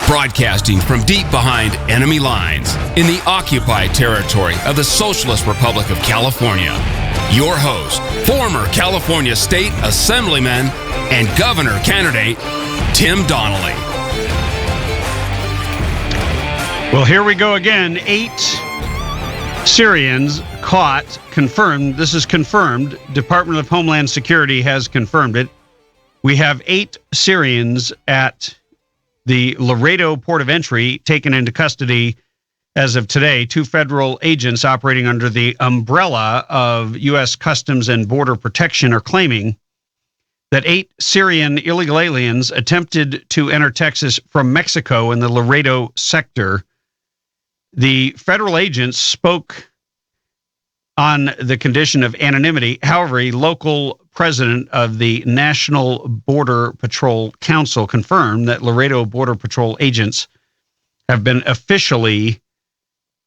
Broadcasting from deep behind enemy lines in the occupied territory of the Socialist Republic of California. Your host, former California State Assemblyman and Governor candidate, Tim Donnelly. Well, here we go again. 8 Syrians caught, confirmed. This is confirmed. Department of Homeland Security has confirmed it. We have 8 Syrians at the Laredo port of entry taken into custody as of today. 2 federal agents operating under the umbrella of U.S. Customs and Border Protection are claiming that 8 Syrian illegal aliens attempted to enter Texas from Mexico in the Laredo sector. The federal agents spoke on the condition of anonymity. However, a local president of the National Border Patrol Council confirmed that Laredo Border Patrol agents have been officially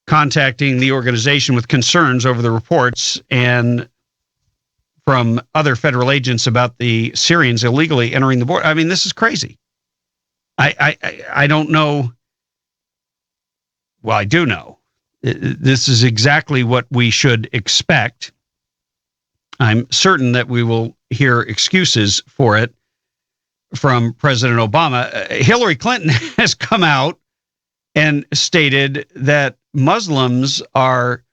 contacting the organization with concerns over the reports and from other federal agents about the Syrians illegally entering the border. I mean, this is crazy. I don't know. Well, I do know. This is exactly what we should expect. I'm certain that we will hear excuses for it from President Obama. Hillary Clinton has come out and stated that Muslims are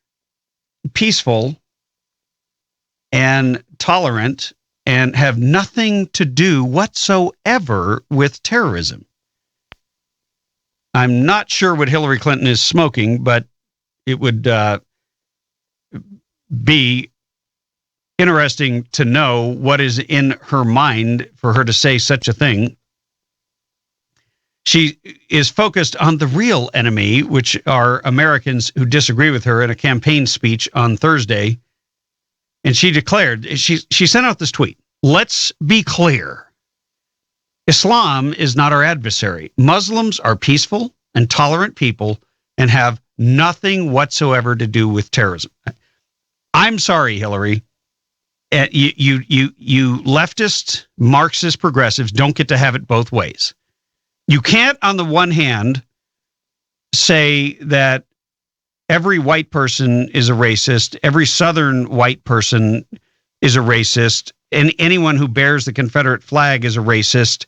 peaceful and tolerant and have nothing to do whatsoever with terrorism. I'm not sure what Hillary Clinton is smoking, but it would be interesting to know what is in her mind for her to say such a thing. She is focused on the real enemy, which are Americans who disagree with her in a campaign speech on Thursday. And she declared, she sent out this tweet, "Let's be clear. Islam is not our adversary. Muslims are peaceful and tolerant people and have nothing whatsoever to do with terrorism." I'm sorry, Hillary. You leftist, Marxist progressives don't get to have it both ways. You can't, on the one hand, say that every white person is a racist, every Southern white person is a racist, and anyone who bears the Confederate flag is a racist,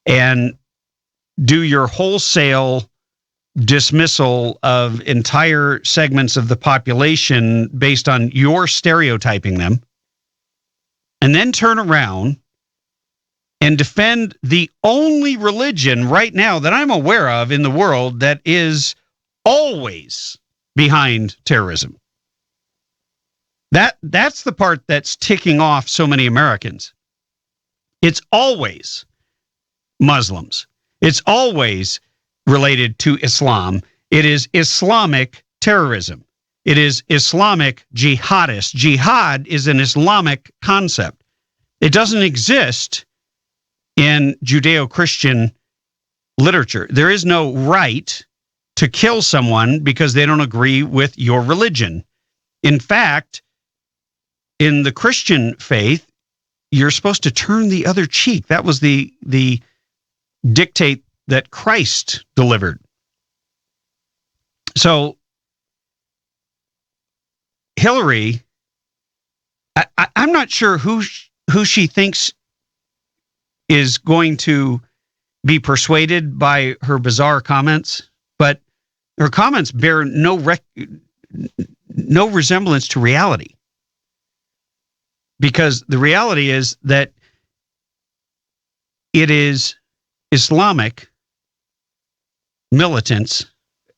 and do your wholesale dismissal of entire segments of the population based on your stereotyping them, and then turn around and defend the only religion right now that I'm aware of in the world that is always behind terrorism. That's the part that's ticking off so many Americans. It's always Muslims. It's always related to Islam. It is Islamic terrorism. It is Islamic jihadists. Jihad is an Islamic concept. It doesn't exist in Judeo-Christian literature. There is no right to kill someone because they don't agree with your religion. In fact, in the Christian faith, you're supposed to turn the other cheek. That was the dictate that Christ delivered. So, Hillary, I'm not sure who she thinks is going to be persuaded by her bizarre comments, but her comments bear no resemblance to reality. Because the reality is that it is Islamic militants,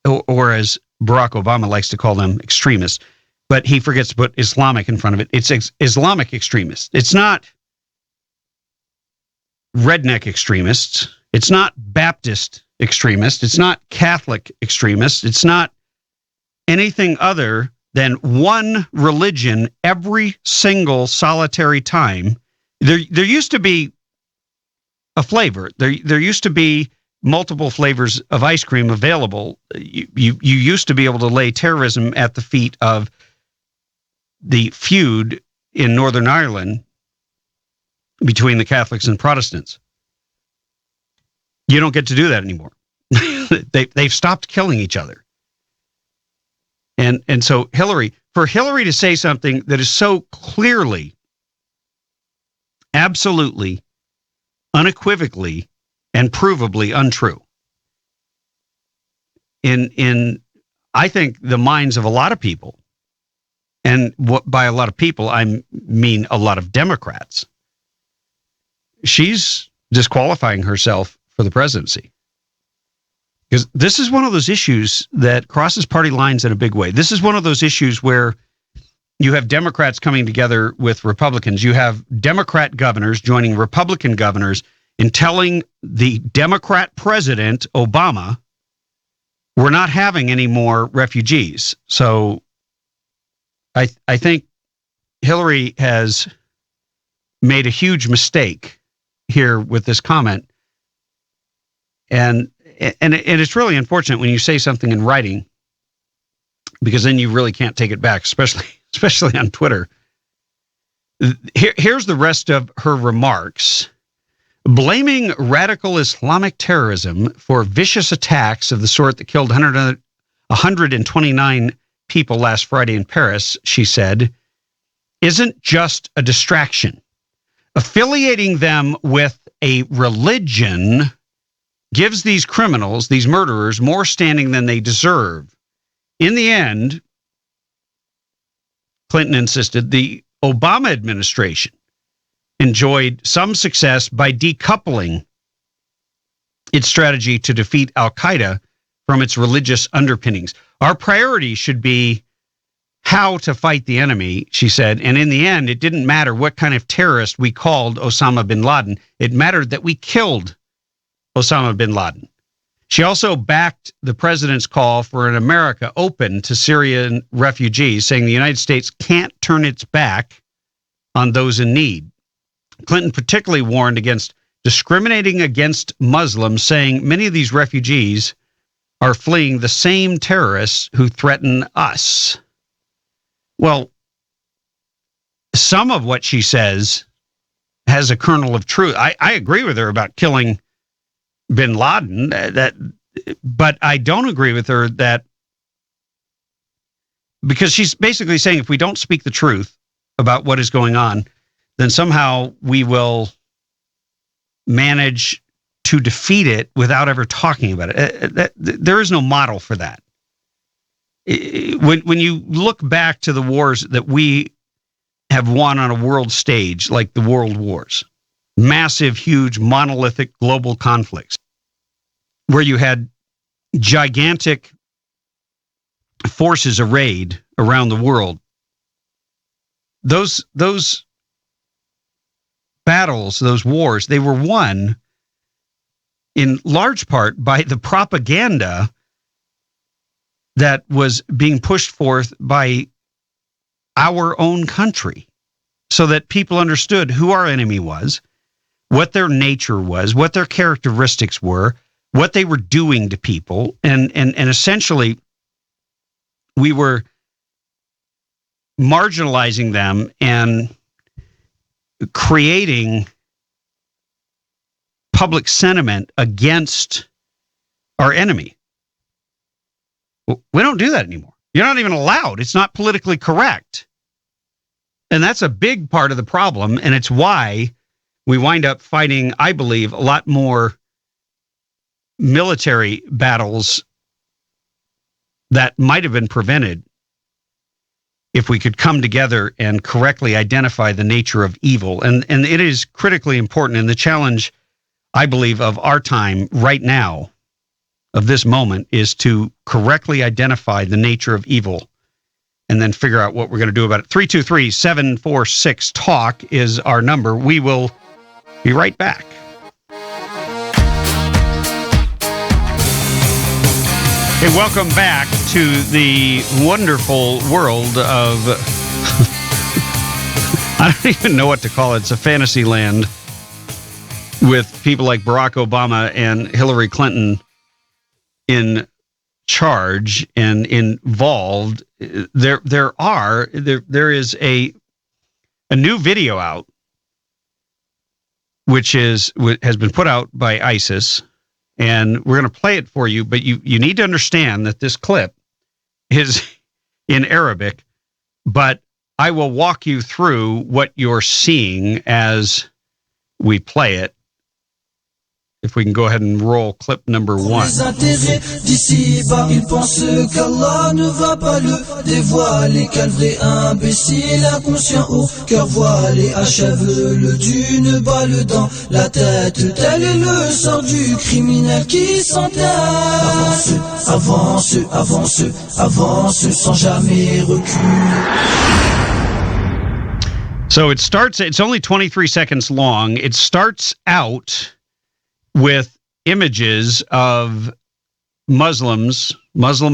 or as Barack Obama likes to call them, extremists, but he forgets to put Islamic in front of it. It's Islamic extremists. It's not redneck extremists. It's not Baptist extremists. It's not Catholic extremists. It's not anything other than one religion every single solitary time. There used to be a flavor. There used to be multiple flavors of ice cream available. You used to be able to lay terrorism at the feet of the feud in Northern Ireland between the Catholics and Protestants. You don't get to do that anymore. they've stopped killing each other. And so for Hillary to say something that is so clearly, absolutely, unequivocally, and provably untrue, in I think the minds of a lot of people, and what by a lot of people I mean a lot of Democrats, she's disqualifying herself for the presidency. Because this is one of those issues that crosses party lines in a big way. This is one of those issues where you have Democrats coming together with Republicans. You have Democrat governors joining Republican governors in telling the Democrat president, Obama, we're not having any more refugees. So I think Hillary has made a huge mistake here with this comment. And it's really unfortunate when you say something in writing, because then you really can't take it back, especially on Twitter. Here's the rest of her remarks. Blaming radical Islamic terrorism for vicious attacks of the sort that killed 129 people last Friday in Paris, she said, isn't just a distraction. Affiliating them with a religion gives these criminals, these murderers, more standing than they deserve. In the end, Clinton insisted, the Obama administration enjoyed some success by decoupling its strategy to defeat al-Qaeda from its religious underpinnings. Our priority should be how to fight the enemy, she said, and in the end, it didn't matter what kind of terrorist we called Osama bin Laden. It mattered that we killed Osama bin Laden. She also backed the president's call for an America open to Syrian refugees, saying the United States can't turn its back on those in need. Clinton particularly warned against discriminating against Muslims, saying many of these refugees are fleeing the same terrorists who threaten us. Well, some of what she says has a kernel of truth. I agree with her about killing bin Laden, but I don't agree with her that, because she's basically saying if we don't speak the truth about what is going on, then somehow we will manage to defeat it without ever talking about it. There is no model for that. When you look back to the wars that we have won on a world stage, like the world wars, massive, huge, monolithic global conflicts, where you had gigantic forces arrayed around the world, those battles, those wars, they were won in large part by the propaganda that was being pushed forth by our own country, so that people understood who our enemy was, what their nature was, what their characteristics were, what they were doing to people, and essentially we were marginalizing them and creating public sentiment against our enemy. We don't do that anymore. You're not even allowed. It's not politically correct. And that's a big part of the problem, and it's why we wind up fighting, I believe, a lot more military battles that might have been prevented if we could come together and correctly identify the nature of evil. And it is critically important, and the challenge, I believe, of our time right now, of this moment, is to correctly identify the nature of evil and then figure out what we're going to do about it. 323-746-TALK is our number. We will be right back. Hey, welcome back to the wonderful world of... I don't even know what to call it. It's a fantasy land with people like Barack Obama and Hillary Clinton in charge and involved. There is a new video out, which has been put out by ISIS, And we're going to play it for you, but you need to understand that this clip is in Arabic, but I will walk you through what you're seeing as we play it. If we can go ahead and roll clip number 1. Les intérêts d'ici-bas, ils pensent qu'Allah ne va pas le dévoiler. Quel vrai imbécile, inconscient au cœur voilé, achève-le d'une balle dans la tête. Tel est le sort du criminel qui s'enterre. Avance, avance, avance, avance, sans jamais reculer. So it's only 23 seconds long. It starts out with images of Muslim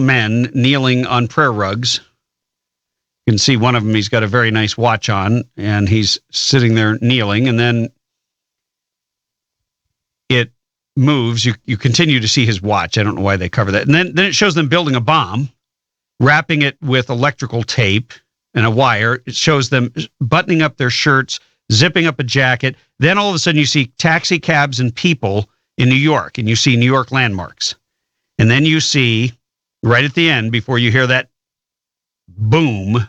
men kneeling on prayer rugs. You can see one of them, he's got a very nice watch on, and he's sitting there kneeling, and then it moves. You continue to see his watch. I don't know why they cover that. And then it shows them building a bomb, wrapping it with electrical tape and a wire. It shows them buttoning up their shirts, zipping up a jacket. Then all of a sudden you see taxi cabs and people in New York, and you see New York landmarks. And then you see, right at the end, before you hear that boom,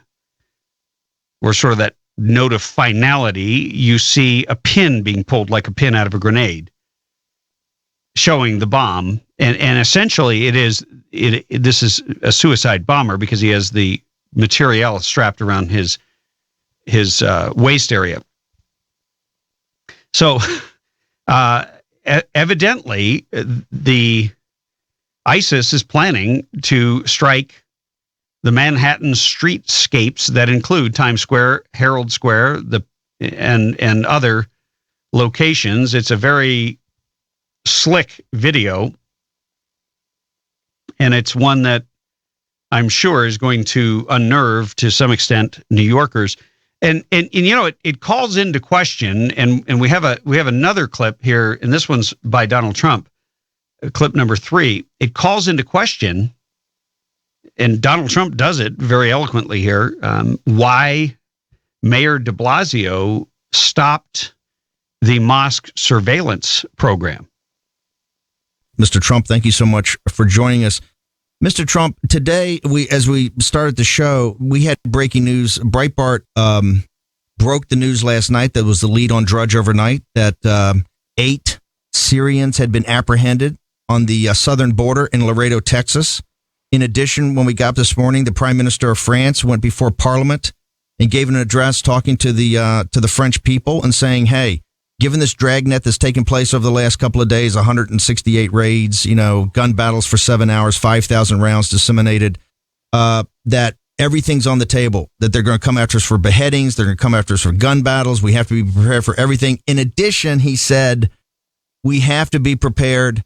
or sort of that note of finality, you see a pin being pulled like a pin out of a grenade, showing the bomb. And essentially this is a suicide bomber because he has the material strapped around his waist area. So evidently the ISIS is planning to strike the Manhattan streetscapes that include Times Square, Herald Square, and other locations. It's a very slick video, and it's one that I'm sure is going to unnerve to some extent New Yorkers. And you know, it calls into question, and we have another clip here, and this one's by Donald Trump, clip number 3. It calls into question, and Donald Trump does it very eloquently here, why Mayor de Blasio stopped the mosque surveillance program. Mr. Trump, thank you so much for joining us. Mr. Trump, today, as we started the show, we had breaking news. Breitbart broke the news last night. That was the lead on Drudge overnight, that 8 Syrians had been apprehended on the southern border in Laredo, Texas. In addition, when we got up this morning, the Prime Minister of France went before Parliament and gave an address talking to the French people and saying, hey, given this dragnet that's taken place over the last couple of days, 168 raids, gun battles for 7 hours, 5,000 rounds disseminated, that everything's on the table, that they're going to come after us for beheadings, they're going to come after us for gun battles, we have to be prepared for everything. In addition, he said, we have to be prepared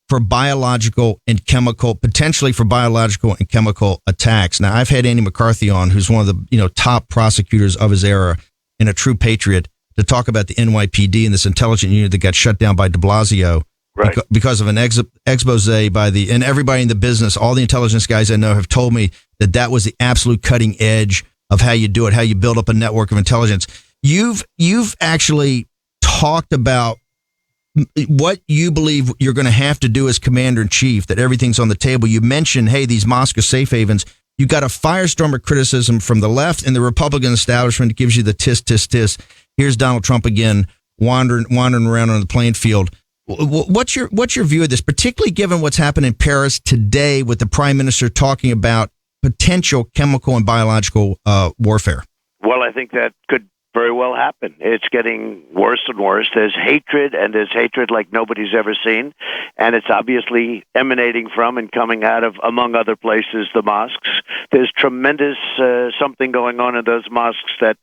for potentially for biological and chemical attacks. Now, I've had Andy McCarthy on, who's one of the top prosecutors of his era and a true patriot, to talk about the NYPD and this intelligence unit that got shut down by de Blasio, right, because of an expose by and everybody in the business, all the intelligence guys I know have told me that was the absolute cutting edge of how you do it, how you build up a network of intelligence. You've actually talked about what you believe you're going to have to do as commander in chief, that everything's on the table. You mentioned, hey, these mosque safe havens. You got a firestorm of criticism from the left and the Republican establishment that gives you the tisk, tisk, tisk. Here's Donald Trump again, wandering around on the playing field. What's your view of this, particularly given what's happened in Paris today with the Prime Minister talking about potential chemical and biological warfare? Well, I think that could very well happen. It's getting worse and worse. There's hatred, and there's hatred like nobody's ever seen, and it's obviously emanating from and coming out of, among other places, the mosques. There's tremendous something going on in those mosques that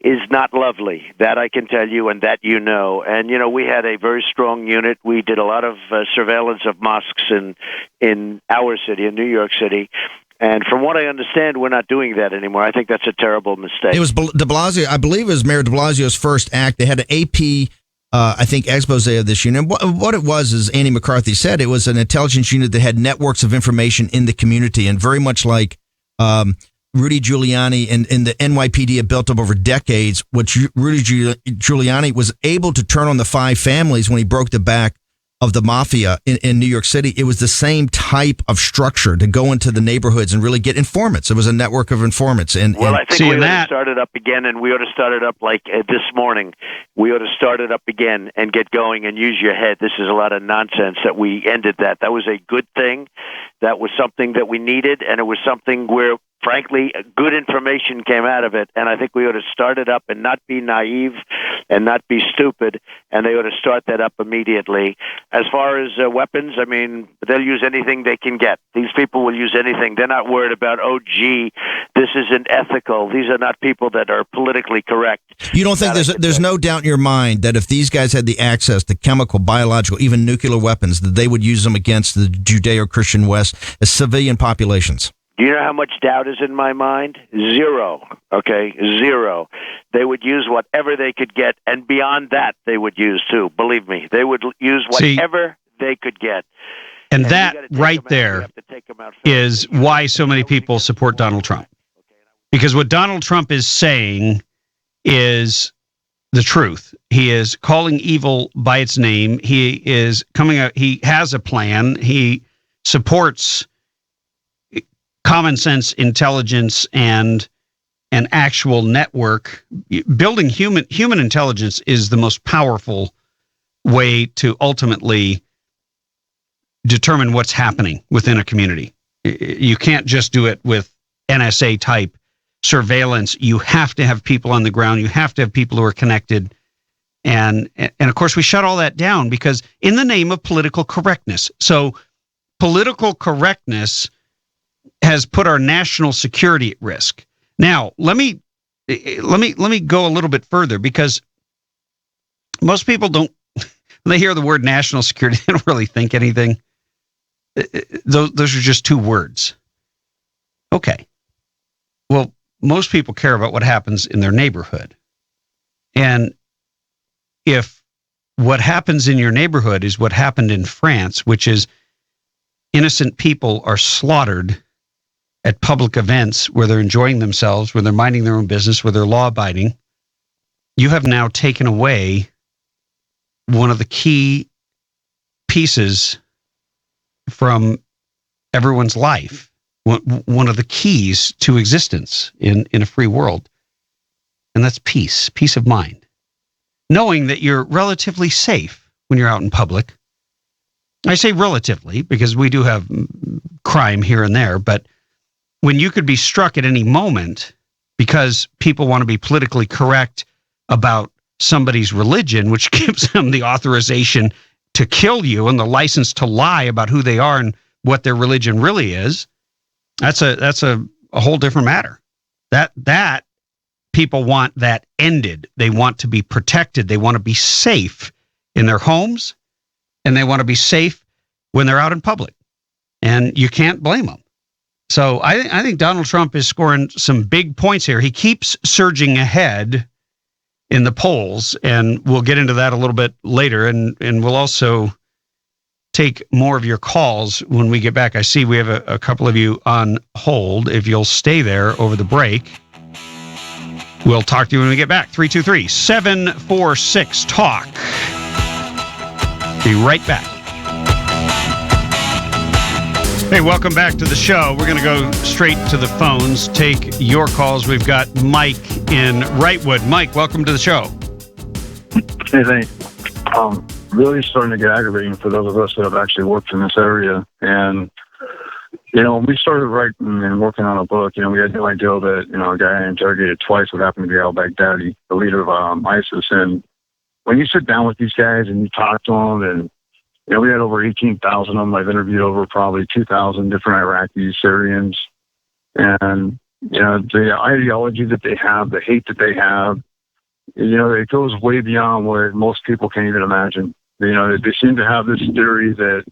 is not lovely. That I can tell you, and that you know. And, we had a very strong unit. We did a lot of surveillance of mosques in our city, in New York City. And from what I understand, we're not doing that anymore. I think that's a terrible mistake. It was de Blasio, I believe it was Mayor de Blasio's first act. They had an AP, I think, expose of this unit. What it was, as Andy McCarthy said, it was an intelligence unit that had networks of information in the community, and very much like Rudy Giuliani and the NYPD had built up over decades, which Rudy Giuliani was able to turn on the 5 families when he broke the back of the mafia in New York City, it was the same type of structure to go into the neighborhoods and really get informants. It was a network of informants. I think we ought to start it up again, and we ought to start it up like this morning. We ought to start it up again and get going and use your head. This is a lot of nonsense that we ended that. That was a good thing. That was something that we needed, and it was something where, frankly, good information came out of it, and I think we ought to start it up and not be naive and not be stupid, and they ought to start that up immediately. As far as weapons, I mean, they'll use anything they can get. These people will use anything. They're not worried about, oh, gee, this isn't ethical. These are not people that are politically correct. You don't think there's no doubt in your mind that if these guys had the access to chemical, biological, even nuclear weapons, that they would use them against the Judeo-Christian West as civilian populations? Do you know how much doubt is in my mind? Zero. Okay? Zero. They would use whatever they could get, and beyond that, they would use too. Believe me. They would use whatever they could get. And that right there is why so many people support Donald Trump. Because what Donald Trump is saying is the truth. He is calling evil by its name. He is coming out. He has a plan. He supports common sense, intelligence, and an actual network. Building human intelligence is the most powerful way to ultimately determine what's happening within a community. You can't just do it with NSA type surveillance. You have to have people on the ground. You have to have people who are connected. And of course, we shut all that down because in the name of political correctness. So political correctness has put our national security at risk. Now, let me go a little bit further, because most people don't, when they hear the word national security, they don't really think anything. Those are just two words. Okay. Well, most people care about what happens in their neighborhood. And if what happens in your neighborhood is what happened in France, which is innocent people are slaughtered at public events where they're enjoying themselves, where they're minding their own business, where they're law-abiding, you have now taken away one of the key pieces from everyone's life, one of the keys to existence in a free world, and that's peace of mind. Knowing that you're relatively safe when you're out in public. I say relatively because we do have crime here and there, but when you could be struck at any moment because people want to be politically correct about somebody's religion, which gives them the authorization to kill you and the license to lie about who they are and what their religion really is, that's a whole different matter. That people want that ended. They want to be protected. They want to be safe in their homes, and they want to be safe when they're out in public. And you can't blame them. So I think Donald Trump is scoring some big points here. He keeps surging ahead in the polls, and we'll get into that a little bit later. And we'll also take more of your calls when we get back. I see we have a couple of you on hold. If you'll stay there over the break, we'll talk to you when we get back. 323-746-TALK. Be right back. Hey, welcome back to the show. We're going to go straight to the phones, take your calls. We've got Mike in Wrightwood. Mike, welcome to the show. Hey, thanks. Really starting to get aggravating for those of us that have actually worked in this area. And, when we started writing and working on a book, we had no idea that, a guy I interrogated twice would happen to be al-Baghdadi, the leader of ISIS. And when you sit down with these guys and you talk to them, and we had over 18,000 of them. I've interviewed over probably 2,000 different Iraqis, Syrians. And, the ideology that they have, the hate that they have, it goes way beyond what most people can even imagine. They seem to have this theory that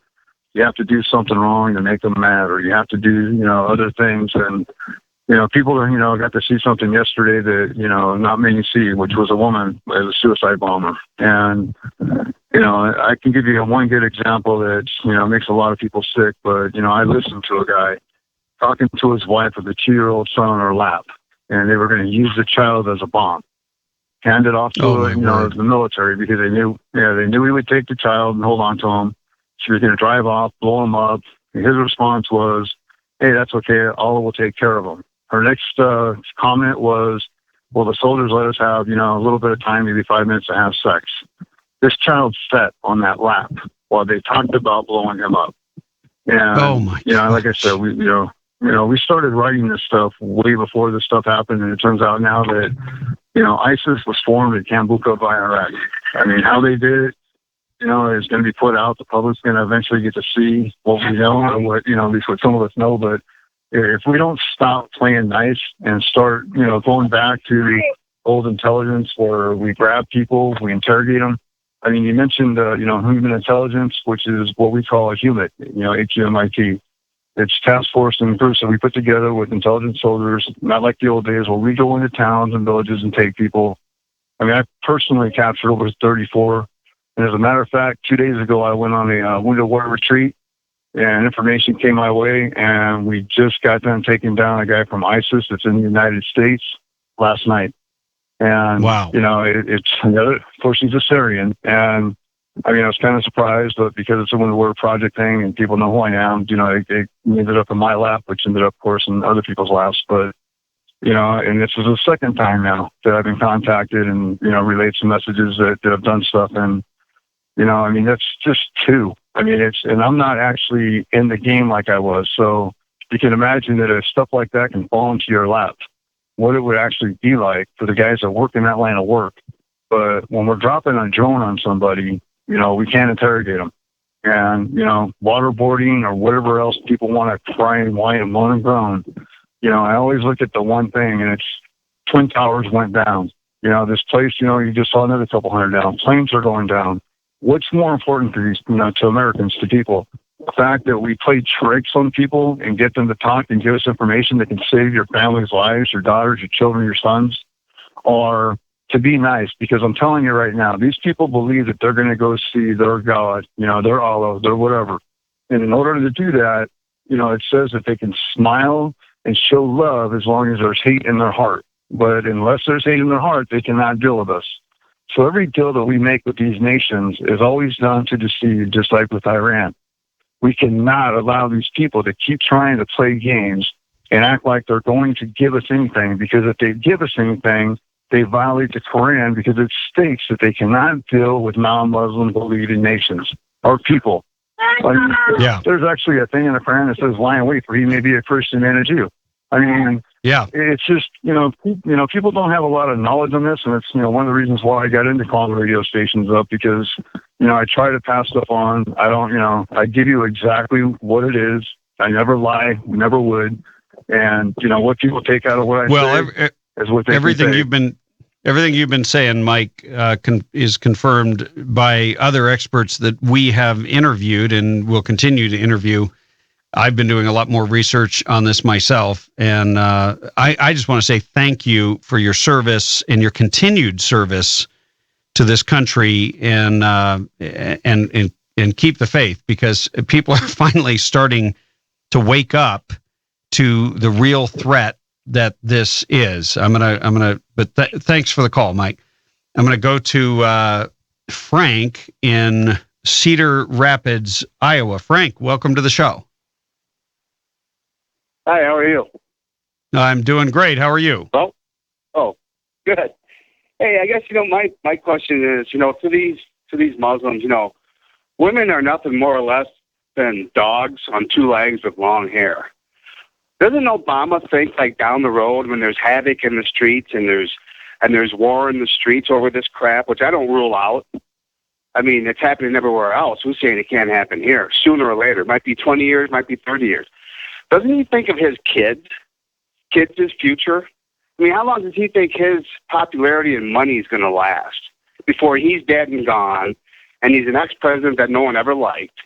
you have to do something wrong to make them mad, or you have to do, other things. And, people, got to see something yesterday that, not many see, which was a woman as a suicide bomber. And, I can give you one good example that, makes a lot of people sick. But, I listened to a guy talking to his wife with a 2-year-old son on her lap, and they were going to use the child as a bomb. Hand it off to the military, because they knew he would take the child and hold on to him. She was going to drive off, blow him up. And his response was, "Hey, that's okay. Allah will take care of him." Her next comment was, "Well, the soldiers let us have, a little bit of time, maybe 5 minutes to have sex." This child sat on that lap while they talked about blowing him up. And, Oh my like I said, we started writing this stuff way before this stuff happened. And it turns out now that, ISIS was formed in Kambuka by Iraq. I mean, how they did it, is going to be put out. The public's going to eventually get to see what we know and what, at least what some of us know. But if we don't stop playing nice and start, going back to old intelligence where we grab people, we interrogate them. I mean, you mentioned, human intelligence, which is what we call a HUMIT, HUMIT. It's task force and groups that we put together with intelligent soldiers, not like the old days where we go into towns and villages and take people. I mean, I personally captured over 34. And as a matter of fact, 2 days ago, I went on a wounded warrior retreat, and information came my way, and we just got done taking down a guy from ISIS that's in the United States last night. And, Wow. It's of course, he's a Syrian. And I mean, I was kind of surprised, but because it's a Wounded Warrior Project thing and people know who I am, it ended up in my lap, which ended up, of course, in other people's laps. But, and this is the second time now that I've been contacted and, relayed some messages that have done stuff. And, I mean, that's just two. I mean, and I'm not actually in the game like I was. So you can imagine that if stuff like that can fall into your lap, what it would actually be like for the guys that work in that line of work. But when we're dropping a drone on somebody, we can't interrogate them. And, waterboarding or whatever else people want to cry and whine and moan and groan, I always look at the one thing, and it's Twin Towers went down. This place, you just saw another couple hundred down. Planes are going down. What's more important to these, to Americans, to people? The fact that we play tricks on people and get them to talk and give us information that can save your family's lives, your daughters, your children, your sons, or to be nice. Because I'm telling you right now, these people believe that they're going to go see their God, their Allah, their whatever. And in order to do that, it says that they can smile and show love as long as there's hate in their heart. But unless there's hate in their heart, they cannot deal with us. So every deal that we make with these nations is always done to deceive, just like with Iran. We cannot allow these people to keep trying to play games and act like they're going to give us anything, because if they give us anything, they violate the Quran, because it states that they cannot deal with non-Muslim believing nations or people. There's actually a thing in the Quran that says, "Lie in wait, for he may be a Christian and a Jew." I mean, it's just, people don't have a lot of knowledge on this. And it's, one of the reasons why I got into calling radio stations up, because, I try to pass stuff on. I don't, I give you exactly what it is. I never lie, never would. And, what people take out of what I say is what they everything say. Everything you've been saying, Mike, is confirmed by other experts that we have interviewed and will continue to interview. I've been doing a lot more research on this myself, and I just want to say thank you for your service and your continued service to this country, and keep the faith, because people are finally starting to wake up to the real threat that this is. Thanks for the call, Mike. I'm gonna go to Frank in Cedar Rapids, Iowa. Frank, welcome to the show. Hi, how are you? I'm doing great. How are you? Oh, good. Hey, I guess, my question is, to these Muslims, women are nothing more or less than dogs on two legs with long hair. Doesn't Obama think, like, down the road when there's havoc in the streets and there's war in the streets over this crap, which I don't rule out. I mean, it's happening everywhere else. Who's saying it can't happen here? Sooner or later. It might be 20 years, might be 30 years. Doesn't he think of his kids, his future? I mean, how long does he think his popularity and money is going to last before he's dead and gone, and he's an ex-president that no one ever liked?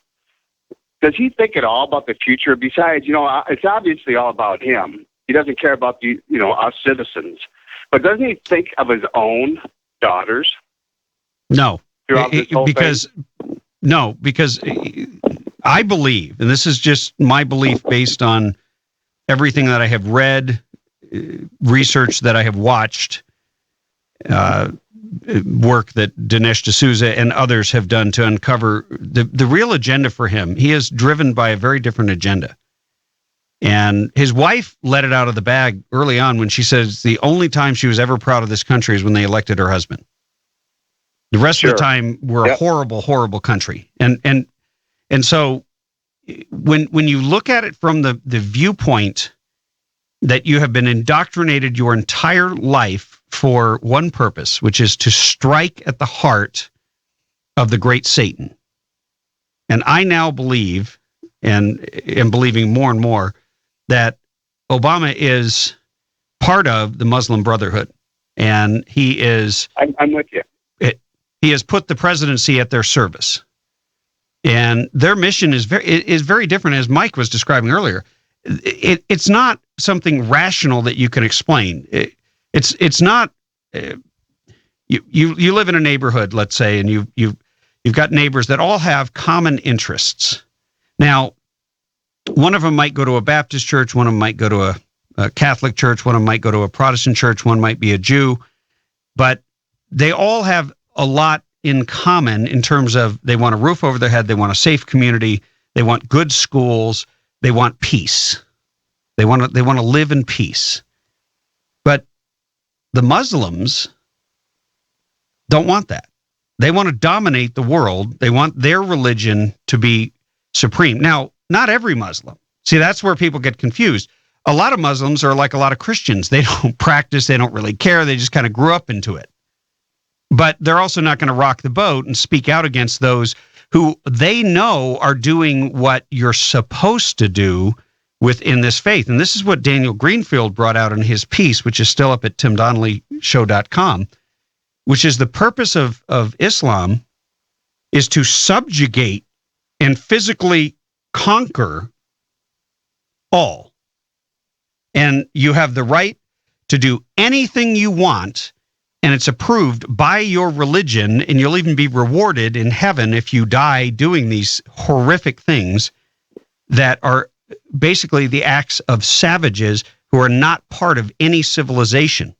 Does he think at all about the future? Besides, it's obviously all about him. He doesn't care about us citizens. But doesn't he think of his own daughters? No, because I believe, and this is just my belief based on everything that I have read, research that I have watched, work that Dinesh D'Souza and others have done to uncover the real agenda for him. He is driven by a very different agenda. And his wife let it out of the bag early on when she says the only time she was ever proud of this country is when they elected her husband. The rest of the time, we're a horrible, horrible country. And so when you look at it from the viewpoint that you have been indoctrinated your entire life for one purpose, which is to strike at the heart of the great Satan. And I now believe, and am believing more and more, that Obama is part of the Muslim Brotherhood. And he is... I'm with you. He has put the presidency at their service. And their mission is very different, as Mike was describing earlier. It's not something rational that you can explain. It's not... You live in a neighborhood, let's say, and you've got neighbors that all have common interests. Now, one of them might go to a Baptist church, one of them might go to a Catholic church, one of them might go to a Protestant church, one might be a Jew, but they all have a lot in common in terms of they want a roof over their head, they want a safe community, they want good schools, they want peace. They want to live in peace. But the Muslims don't want that. They want to dominate the world. They want their religion to be supreme. Now, not every Muslim. See, that's where people get confused. A lot of Muslims are like a lot of Christians. They don't practice. They don't really care. They just kind of grew up into it. But they're also not going to rock the boat and speak out against those who they know are doing what you're supposed to do within this faith. And this is what Daniel Greenfield brought out in his piece, which is still up at timdonnellyshow.com, which is the purpose of Islam is to subjugate and physically conquer all. And you have the right to do anything you want, and it's approved by your religion, and you'll even be rewarded in heaven if you die doing these horrific things that are basically the acts of savages who are not part of any civilization.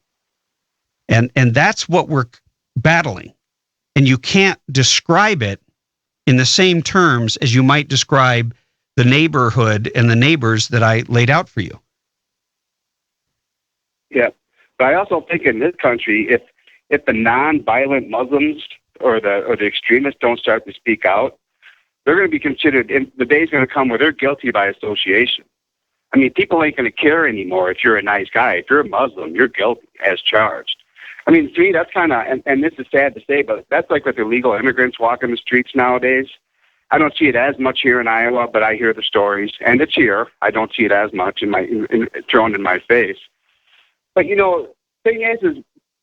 And that's what we're battling. And you can't describe it in the same terms as you might describe the neighborhood and the neighbors that I laid out for you. Yeah. But I also think in this country, if the non-violent Muslims or the extremists don't start to speak out, they're going to be considered, and the day's going to come where they're guilty by association. I mean, people ain't going to care anymore if you're a nice guy. If you're a Muslim, you're guilty as charged. I mean, to me, that's kind of, and this is sad to say, but that's like with illegal immigrants walking the streets nowadays. I don't see it as much here in Iowa, but I hear the stories, and it's here. I don't see it as much thrown in my face. But, you know, thing is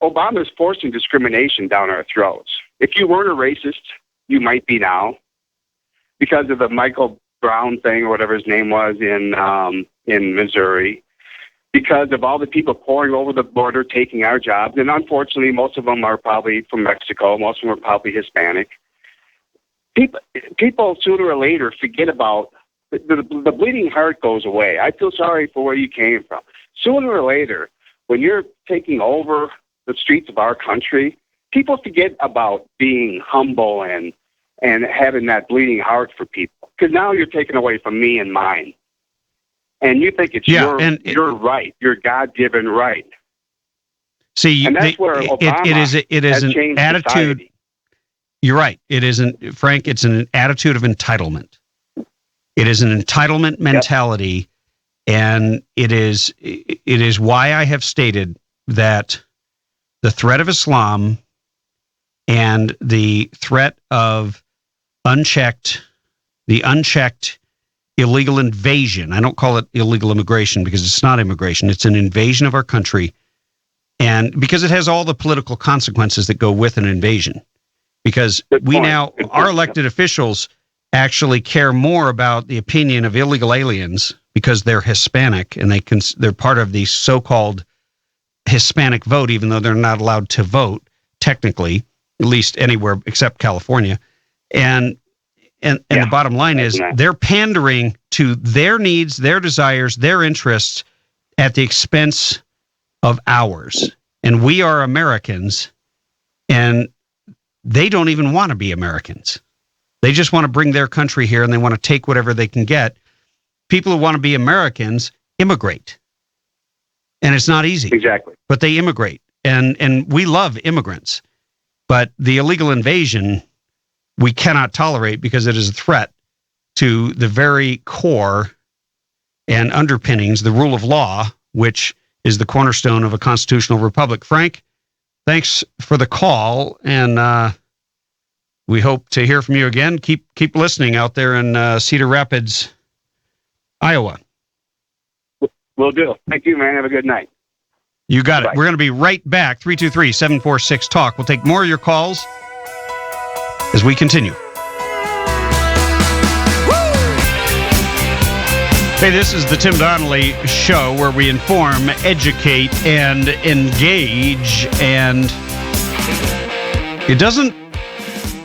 Obama's forcing discrimination down our throats. If you weren't a racist, you might be now, because of the Michael Brown thing or whatever his name was in Missouri, because of all the people pouring over the border, taking our jobs. And unfortunately, most of them are probably from Mexico. Most of them are probably Hispanic. People sooner or later forget about the bleeding heart goes away. I feel sorry for where you came from. Sooner or later, when you're taking over the streets of our country, people forget about being humble and having that bleeding heart for people. Because now you're taking away from me and mine. And you think it's your right, your God-given right. See, and that's where Obama it is has an attitude. Society. You're right. It isn't, Frank. It's an attitude of entitlement. It is an entitlement mentality, and it is why I have stated that the threat of Islam and the threat of unchecked illegal invasion. I don't call it illegal immigration because it's not immigration. It's an invasion of our country. And because it has all the political consequences that go with an invasion. Because our elected officials actually care more about the opinion of illegal aliens because they're Hispanic and they're part of the so-called Hispanic vote, even though they're not allowed to vote, technically, at least anywhere except California. And the bottom line is they're pandering to their needs, their desires, their interests at the expense of ours. And we are Americans, And they don't even want to be Americans. They just want to bring their country here, and they want to take whatever they can get. People who want to be Americans immigrate. And it's not easy. Exactly. But they immigrate. And we love immigrants. But the illegal invasion, we cannot tolerate because it is a threat to the very core and underpinnings, the rule of law, which is the cornerstone of a constitutional republic. Frank, thanks for the call, and we hope to hear from you again. Keep listening out there in Cedar Rapids, Iowa. Will do. Thank you, man. Have a good night. You got Bye. it. We're going to be right back. 323-746-TALK. We'll take more of your calls as we continue. Hey, this is the Tim Donnelly Show, where we inform, educate, and engage. And it doesn't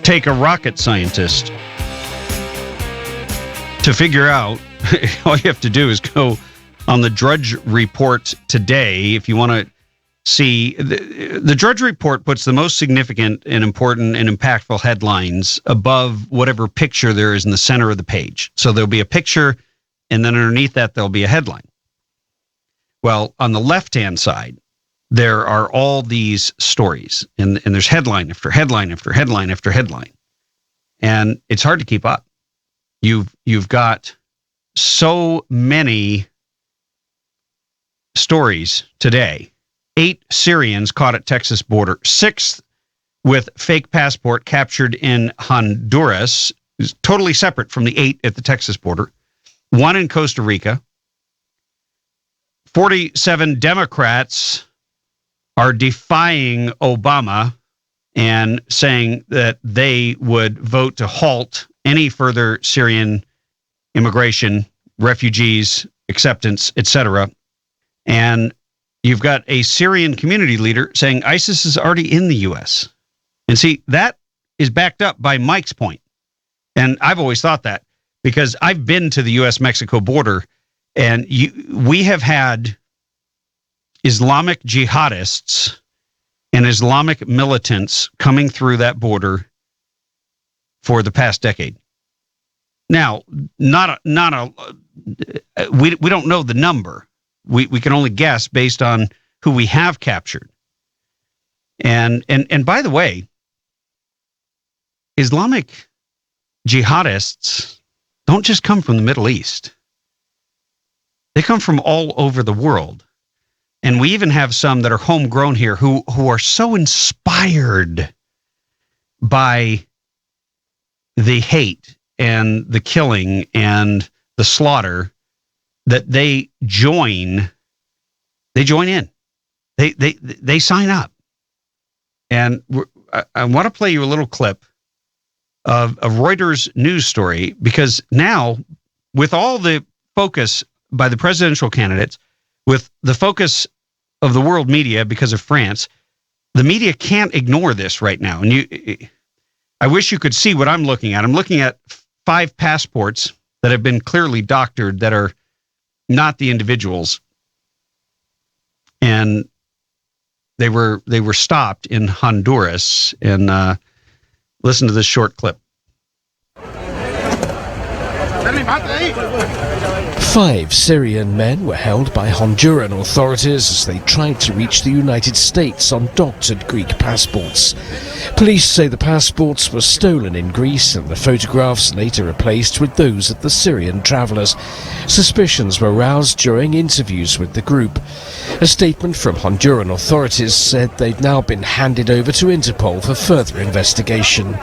take a rocket scientist to figure out. All you have to do is go on the Drudge Report today. If you want to see, the Drudge Report puts the most significant and important and impactful headlines above whatever picture there is in the center of the page. So there'll be a picture, and then underneath that, there'll be a headline. Well, on the left-hand side, there are all these stories, and there's headline after headline after headline after headline. And it's hard to keep up. You've got so many stories today. 8 Syrians caught at Texas border. 6th with fake passport captured in Honduras. Totally separate from the 8 at the Texas border. 1 in Costa Rica. 47 Democrats are defying Obama and saying that they would vote to halt any further Syrian immigration, refugees, acceptance, etc. And you've got a Syrian community leader saying ISIS is already in the U.S. And see, that is backed up by Mike's point. And I've always thought that, because I've been to the U.S.-Mexico border, and we have had Islamic jihadists and Islamic militants coming through that border for the past decade. Now, we don't know the number. We can only guess based on who we have captured. And by the way, Islamic jihadists don't just come from the Middle East. They come from all over the world. And we even have some that are homegrown here who are so inspired by the hate and the killing and the slaughter that they join in. They sign up. And I want to play you a little clip of a Reuters news story, because now, with all the focus by the presidential candidates, with the focus of the world media because of France, the media can't ignore this right now. And I wish you could see what I'm looking at. I'm looking at 5 passports that have been clearly doctored that are not the individuals. And they were stopped in Honduras. And listen to this short clip. 5 Syrian men were held by Honduran authorities as they tried to reach the United States on doctored Greek passports. Police say the passports were stolen in Greece and the photographs later replaced with those of the Syrian travellers. Suspicions were roused during interviews with the group. A statement from Honduran authorities said they'd now been handed over to Interpol for further investigation.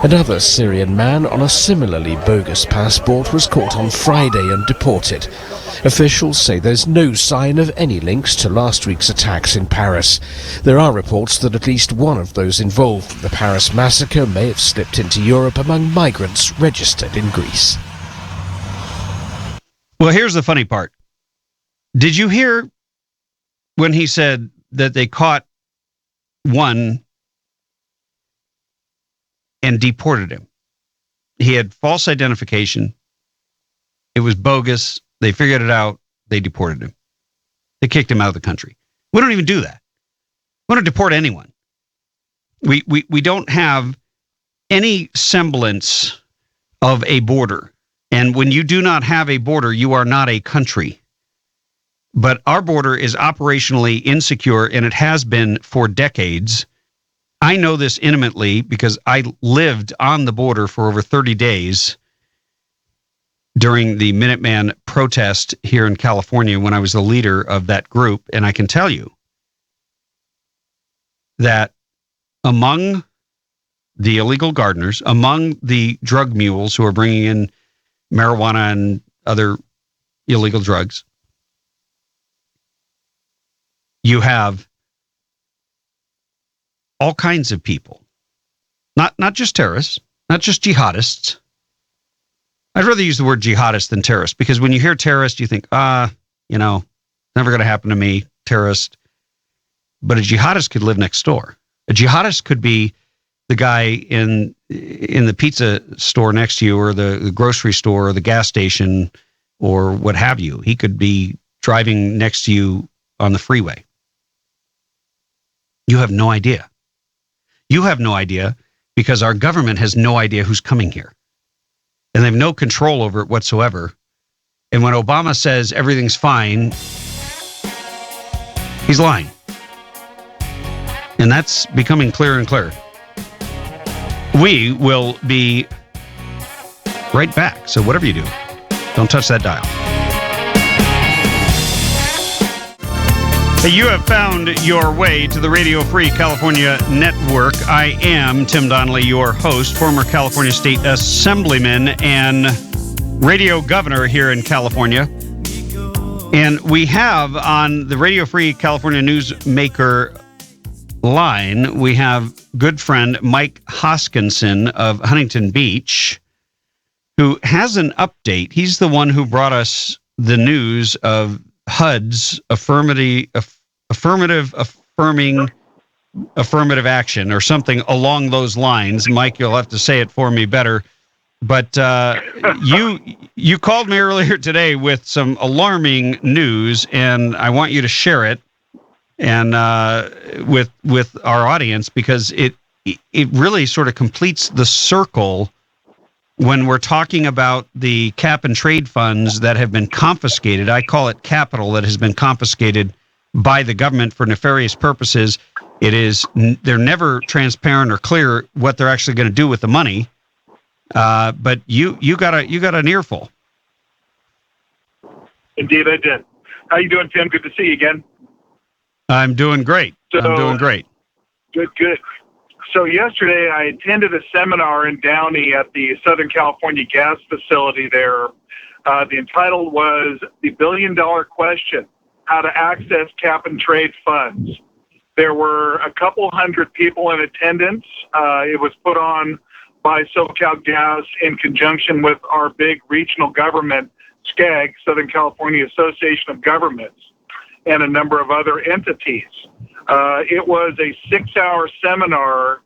Another Syrian man on a similarly bogus passport was caught on Friday and deported. Officials say there's no sign of any links to last week's attacks in Paris. There are reports that at least one of those involved in the Paris massacre may have slipped into Europe among migrants registered in Greece. Well, here's the funny part. Did you hear when he said that they caught one and deported him? He had false identification. It was bogus. They figured it out. They deported him. They kicked him out of the country. We don't even do that. We don't deport anyone. We don't have any semblance of a border. And when you do not have a border, you are not a country. But our border is operationally insecure, and it has been for decades. I know this intimately because I lived on the border for over 30 days during the Minuteman protest here in California when I was the leader of that group. And I can tell you that among the illegal gardeners, among the drug mules who are bringing in marijuana and other illegal drugs, you have all kinds of people, not just terrorists, not just jihadists. I'd rather use the word jihadist than terrorist, because when you hear terrorist, you think, never going to happen to me, terrorist. But a jihadist could live next door. A jihadist could be the guy in the pizza store next to you, or the grocery store, or the gas station, or what have you. He could be driving next to you on the freeway. You have no idea. You have no idea because our government has no idea who's coming here. And they have no control over it whatsoever. And when Obama says everything's fine, he's lying. And that's becoming clearer and clearer. We will be right back. So whatever you do, don't touch that dial. You have found your way to the Radio Free California Network. I am Tim Donnelly, your host, former California State Assemblyman and radio governor here in California. And we have on the Radio Free California Newsmaker line, we have good friend Mike Hoskinson of Huntington Beach, who has an update. He's the one who brought us the news of HUD's affirming affirmative action, or something along those lines. Mike, you'll have to say it for me better. But you called me earlier today with some alarming news, and I want you to share it and with our audience, because it really sort of completes the circle when we're talking about the cap and trade funds that have been confiscated. I call it capital that has been confiscated by the government for nefarious purposes. They're never transparent or clear what they're actually going to do with the money. But you got an earful. Indeed, I did. How you doing, Tim? Good to see you again. I'm doing great. Good. So yesterday I attended a seminar in Downey at the Southern California gas facility there. The title was The $1 Billion Question: How to Access Cap and Trade Funds. There were a couple hundred people in attendance. It was put on by SoCal Gas in conjunction with our big regional government, SCAG, Southern California Association of Governments, and a number of other entities. It was a 6-hour seminar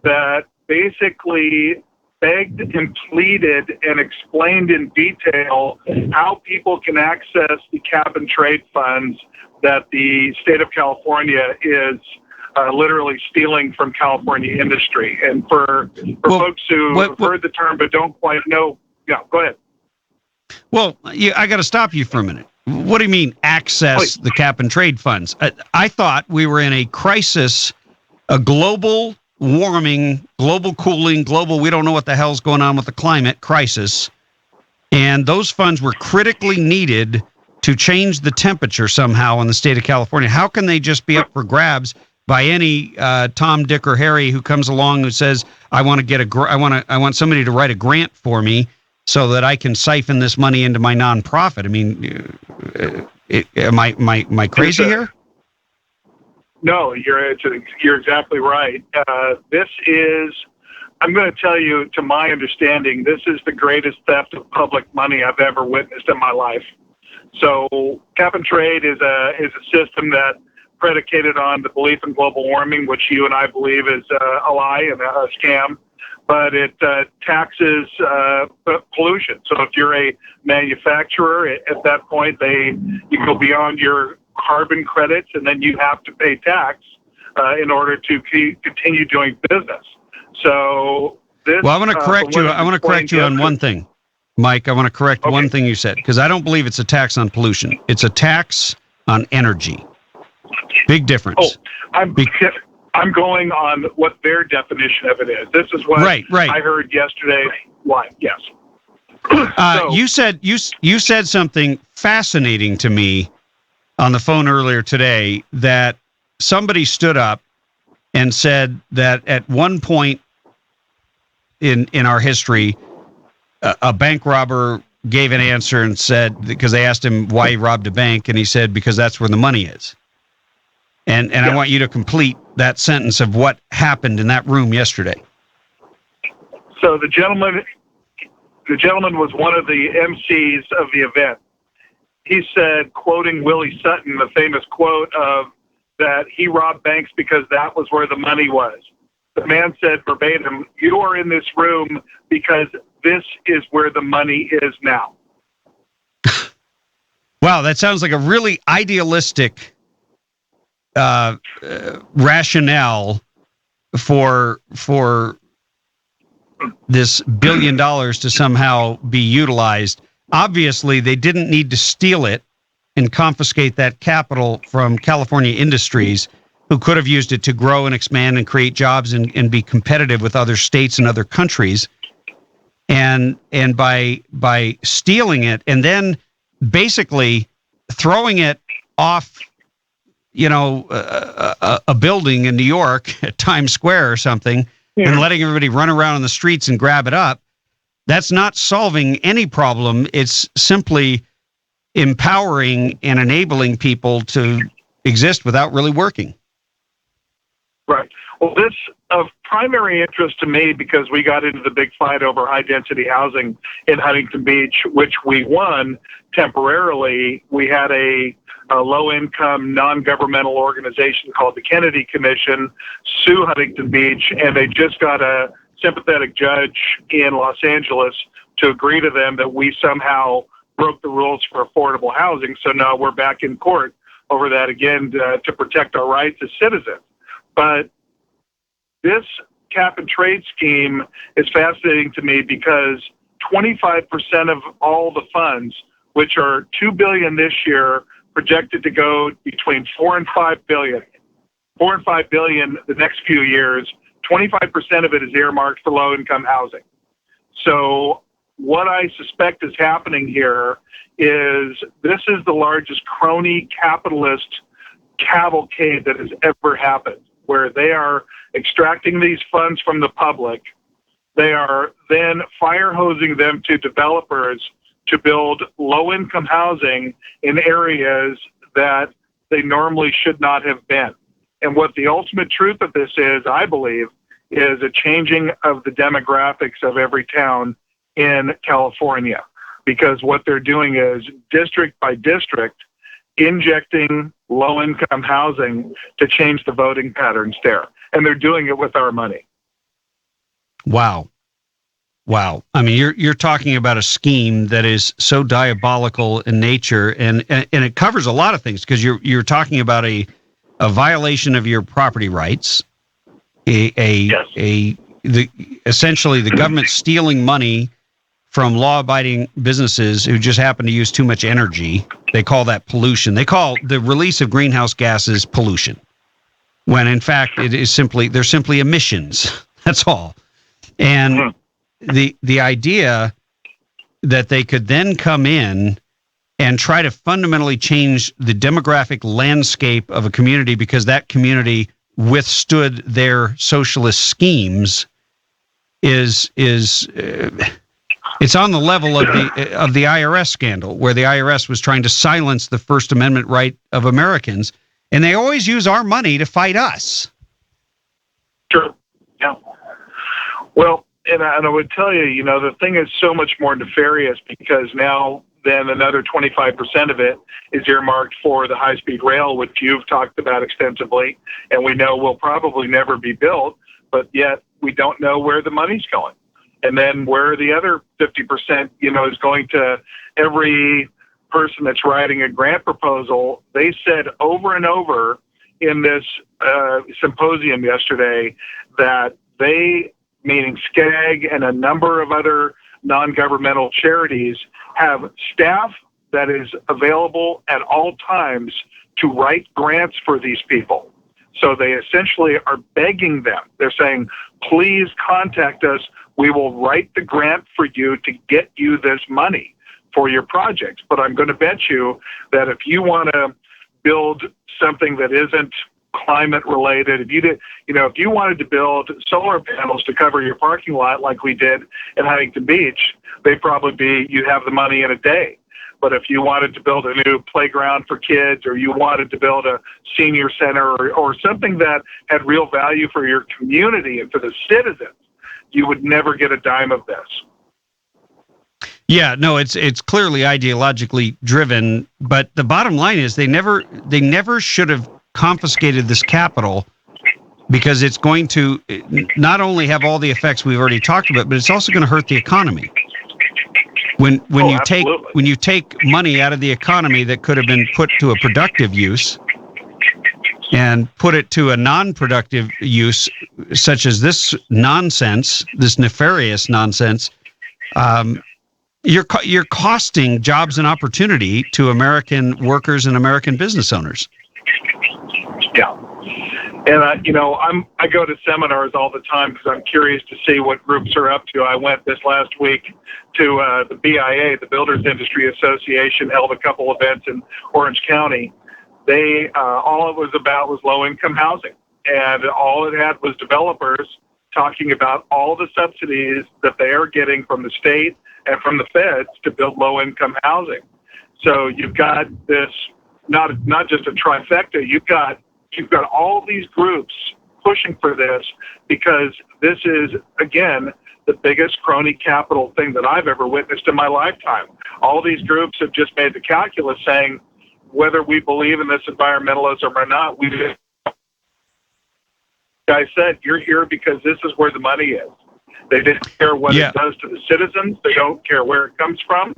that basically begged and pleaded and explained in detail how people can access the cap and trade funds that the state of California is literally stealing from California industry. And for folks who have heard the term but don't quite know, go ahead. Well, I got to stop you for a minute. What do you mean access the cap and trade funds? I thought we were in a crisis, a global warming, global cooling, we don't know what the hell's going on with the climate crisis. And those funds were critically needed to change the temperature somehow in the state of California. How can they just be up for grabs by any Tom, Dick, or Harry who comes along who says, I want somebody to write a grant for me so that I can siphon this money into my nonprofit? I mean, am I crazy here? No, you're exactly right. This is, I'm going to tell you, to my understanding, this is the greatest theft of public money I've ever witnessed in my life. So cap and trade is a system that predicated on the belief in global warming, which you and I believe is a lie and a scam. But it taxes pollution. So if you're a manufacturer, at that point, you go beyond your carbon credits, and then you have to pay tax in order to continue doing business. So this. Well, I want to correct you. I want to correct you on one thing, Mike. I want to correct one thing you said, because I don't believe it's a tax on pollution. It's a tax on energy. Big difference. I'm going on what their definition of it is. This is what right. I heard yesterday. Why? Yes. You said something fascinating to me on the phone earlier today, that somebody stood up and said that at one point in our history, a bank robber gave an answer and said, because they asked him why he robbed a bank, and he said, because that's where the money is. And I want you to complete that sentence of what happened in that room yesterday. So the gentleman was one of the MCs of the event. He said, quoting Willie Sutton, the famous quote of that he robbed banks because that was where the money was. The man said verbatim, "You are in this room because this is where the money is now." Wow, that sounds like a really idealistic rationale for this $1 billion to somehow be utilized. Obviously, they didn't need to steal it and confiscate that capital from California industries, who could have used it to grow and expand and create jobs and be competitive with other states and other countries. And by stealing it and then basically throwing it off, a building in New York at Times Square or something, and letting everybody run around in the streets and grab it up, that's not solving any problem. It's simply empowering and enabling people to exist without really working. Right. Well, this of primary interest to me because we got into the big fight over high-density housing in Huntington Beach, which we won temporarily. We had a low-income, non-governmental organization called the Kennedy Commission sue Huntington Beach, and they just got a sympathetic judge in Los Angeles to agree to them that we somehow broke the rules for affordable housing. So now we're back in court over that again to protect our rights as citizens. But this cap and trade scheme is fascinating to me because 25% of all the funds, which are $2 billion this year, projected to go between $4 and $5 billion. $4 and $5 billion the next few years. 25% of it is earmarked for low-income housing. So what I suspect is happening here is this is the largest crony capitalist cavalcade that has ever happened, where they are extracting these funds from the public. They are then fire hosing them to developers to build low-income housing in areas that they normally should not have been. And what the ultimate truth of this is, I believe, is a changing of the demographics of every town in California. Because what they're doing is district by district injecting low-income housing to change the voting patterns there. And they're doing it with our money. Wow. I mean, you're talking about a scheme that is so diabolical in nature, and it covers a lot of things, because you're talking about a violation of your property rights, essentially the government stealing money from law-abiding businesses who just happen to use too much energy. They call that pollution. They call the release of greenhouse gases pollution, when in fact they're simply emissions. That's all. And the idea that they could then come in and try to fundamentally change the demographic landscape of a community because that community withstood their socialist schemes is it's on the level of the IRS scandal, where the IRS was trying to silence the First Amendment right of Americans, and they always use our money to fight us. Sure. Yeah. Well, and I would tell you, the thing is so much more nefarious because now then another 25% of it is earmarked for the high-speed rail, which you've talked about extensively, and we know will probably never be built, but yet we don't know where the money's going. And then where the other 50%, is going to every person that's writing a grant proposal. They said over and over in this symposium yesterday that they, meaning SCAG and a number of other non-governmental charities, have staff that is available at all times to write grants for these people. So they essentially are begging them. They're saying, please contact us. We will write the grant for you to get you this money for your project. But I'm going to bet you that if you want to build something that isn't climate related, if you wanted to build solar panels to cover your parking lot like we did at Huntington Beach, you'd have the money in a day. But if you wanted to build a new playground for kids, or you wanted to build a senior center, or something that had real value for your community and for the citizens, you would never get a dime of this. Yeah, no, it's clearly ideologically driven, but the bottom line is they never should have confiscated this capital, because it's going to not only have all the effects we've already talked about, but it's also going to hurt the economy. When you take money out of the economy that could have been put to a productive use and put it to a non-productive use, such as this nonsense, this nefarious nonsense, you're costing jobs and opportunity to American workers and American business owners. Yeah. And I go to seminars all the time because I'm curious to see what groups are up to. I went this last week to the BIA, the Builders Industry Association, held a couple events in Orange County. They all it was about was low-income housing, and all it had was developers talking about all the subsidies that they are getting from the state and from the feds to build low-income housing. So you've got this not just a trifecta. You've got all these groups pushing for this, because this is, again, the biggest crony capital thing that I've ever witnessed in my lifetime. All these groups have just made the calculus saying, whether we believe in this environmentalism or not, guy said, you're here because this is where the money is. They didn't care what it does to the citizens. They don't care where it comes from.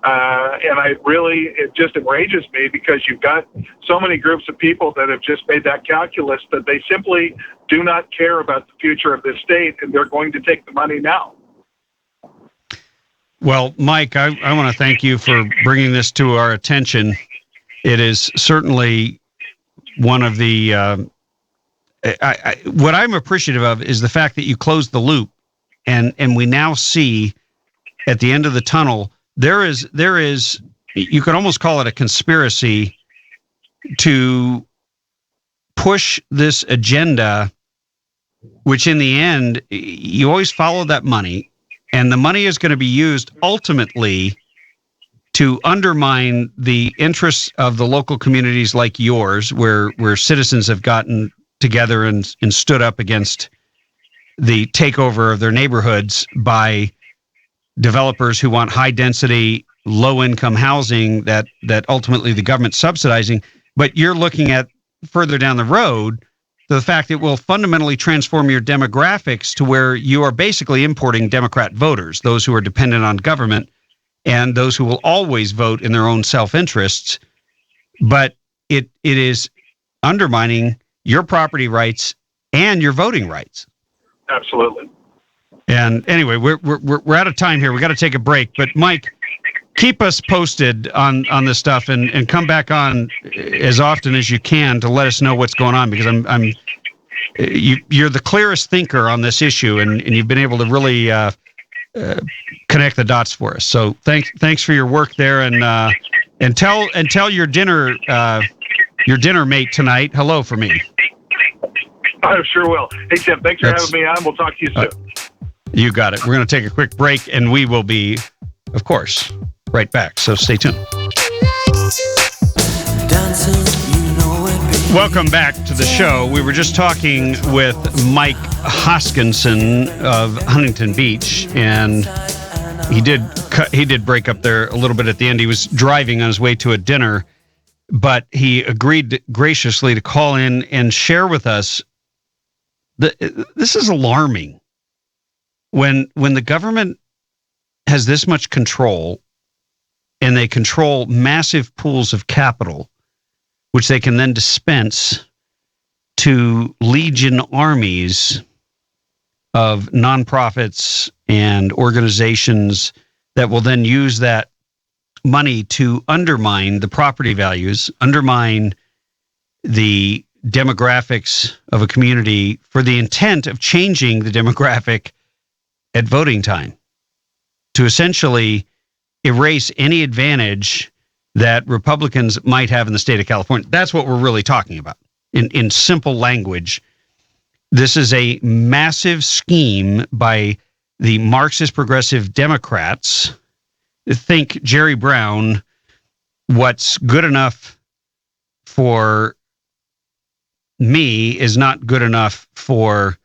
And it just enrages me, because you've got so many groups of people that have just made that calculus that they simply do not care about the future of this state, and they're going to take the money now. Well, Mike, I want to thank you for bringing this to our attention. It is certainly one of the, what I'm appreciative of is the fact that you closed the loop, and we now see at the end of the tunnel, there is, you could almost call it a conspiracy to push this agenda, which in the end, you always follow that money, and the money is going to be used ultimately to undermine the interests of the local communities like yours, where citizens have gotten together and stood up against the takeover of their neighborhoods by developers who want high density, low income housing that ultimately the government's subsidizing. But you're looking at further down the road, the fact it will fundamentally transform your demographics to where you are basically importing Democrat voters, those who are dependent on government and those who will always vote in their own self-interests. But it is undermining your property rights and your voting rights. Absolutely. And anyway, we're out of time here. We got to take a break. But Mike, keep us posted on this stuff, and come back on as often as you can to let us know what's going on, because you're the clearest thinker on this issue, and you've been able to really connect the dots for us. So thanks for your work there, and tell your dinner mate tonight hello for me. I sure will. Hey, Tim, thanks for having me on. We'll talk to you soon. You got it. We're going to take a quick break, and we will be, of course, right back. So stay tuned. Welcome back to the show. We were just talking with Mike Hoskinson of Huntington Beach, and he did break up there a little bit at the end. He was driving on his way to a dinner, but he agreed graciously to call in and share with us. This is alarming. When the government has this much control, and they control massive pools of capital, which they can then dispense to legion armies of nonprofits and organizations that will then use that money to undermine the property values, undermine the demographics of a community for the intent of changing the demographic at voting time, to essentially erase any advantage that Republicans might have in the state of California. That's what we're really talking about. In simple language, this is a massive scheme by the Marxist progressive Democrats. Think Jerry Brown, what's good enough for me is not good enough for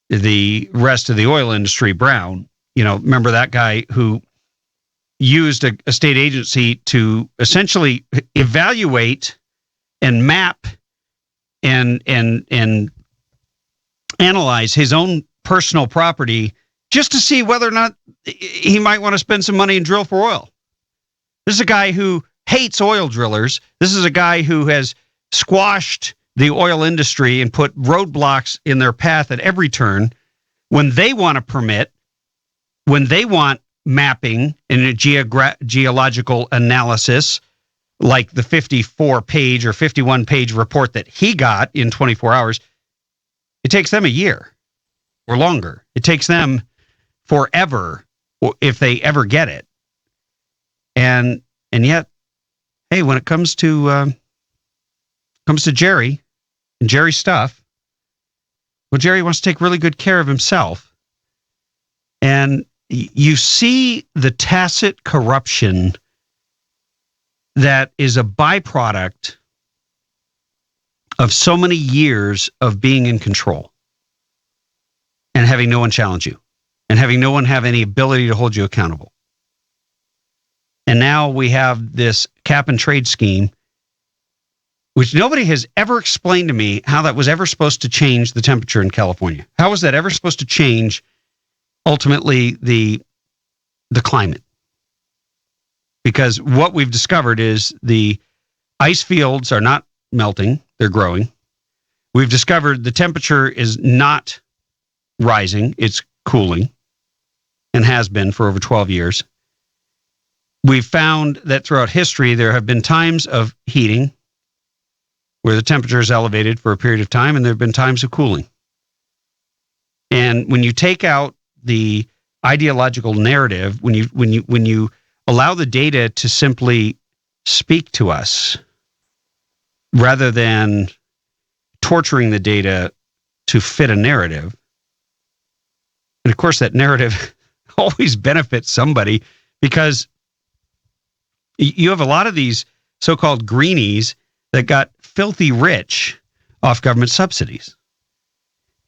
the rest of the oil industry. Brown, remember that guy who used a state agency to essentially evaluate and map and analyze his own personal property just to see whether or not he might want to spend some money and drill for oil. This is a guy who hates oil drillers. This is a guy who has squashed the oil industry and put roadblocks in their path at every turn when they want a permit, when they want mapping and a geological analysis, like the 54-page or 51-page report that he got in 24 hours. It takes them a year or longer. It takes them forever if they ever get it. And yet, hey, when it comes to Jerry and Jerry's stuff, well, Jerry wants to take really good care of himself. And you see the tacit corruption that is a byproduct of so many years of being in control and having no one challenge you and having no one have any ability to hold you accountable. And now we have this cap and trade scheme, which nobody has ever explained to me how that was ever supposed to change the temperature in California. How was that ever supposed to change ultimately the climate? Because what we've discovered is the ice fields are not melting, they're growing. We've discovered the temperature is not rising, it's cooling, and has been for over 12 years. We've found that throughout history, there have been times of heating where the temperature is elevated for a period of time, and there have been times of cooling. And when you take out the ideological narrative, when you allow the data to simply speak to us rather than torturing the data to fit a narrative, and of course that narrative always benefits somebody, because you have a lot of these so-called greenies that got filthy rich off government subsidies.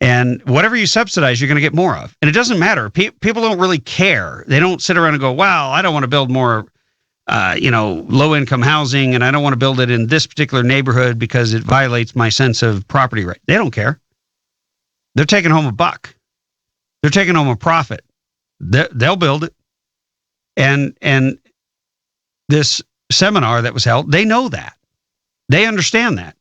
And whatever you subsidize, you're going to get more of. And it doesn't matter. People don't really care. They don't sit around and go, wow, I don't want to build more low-income housing, and I don't want to build it in this particular neighborhood because it violates my sense of property right. They don't care. They're taking home a buck. They're taking home a profit. They'll build it. And this seminar that was held, they know that. They understand that.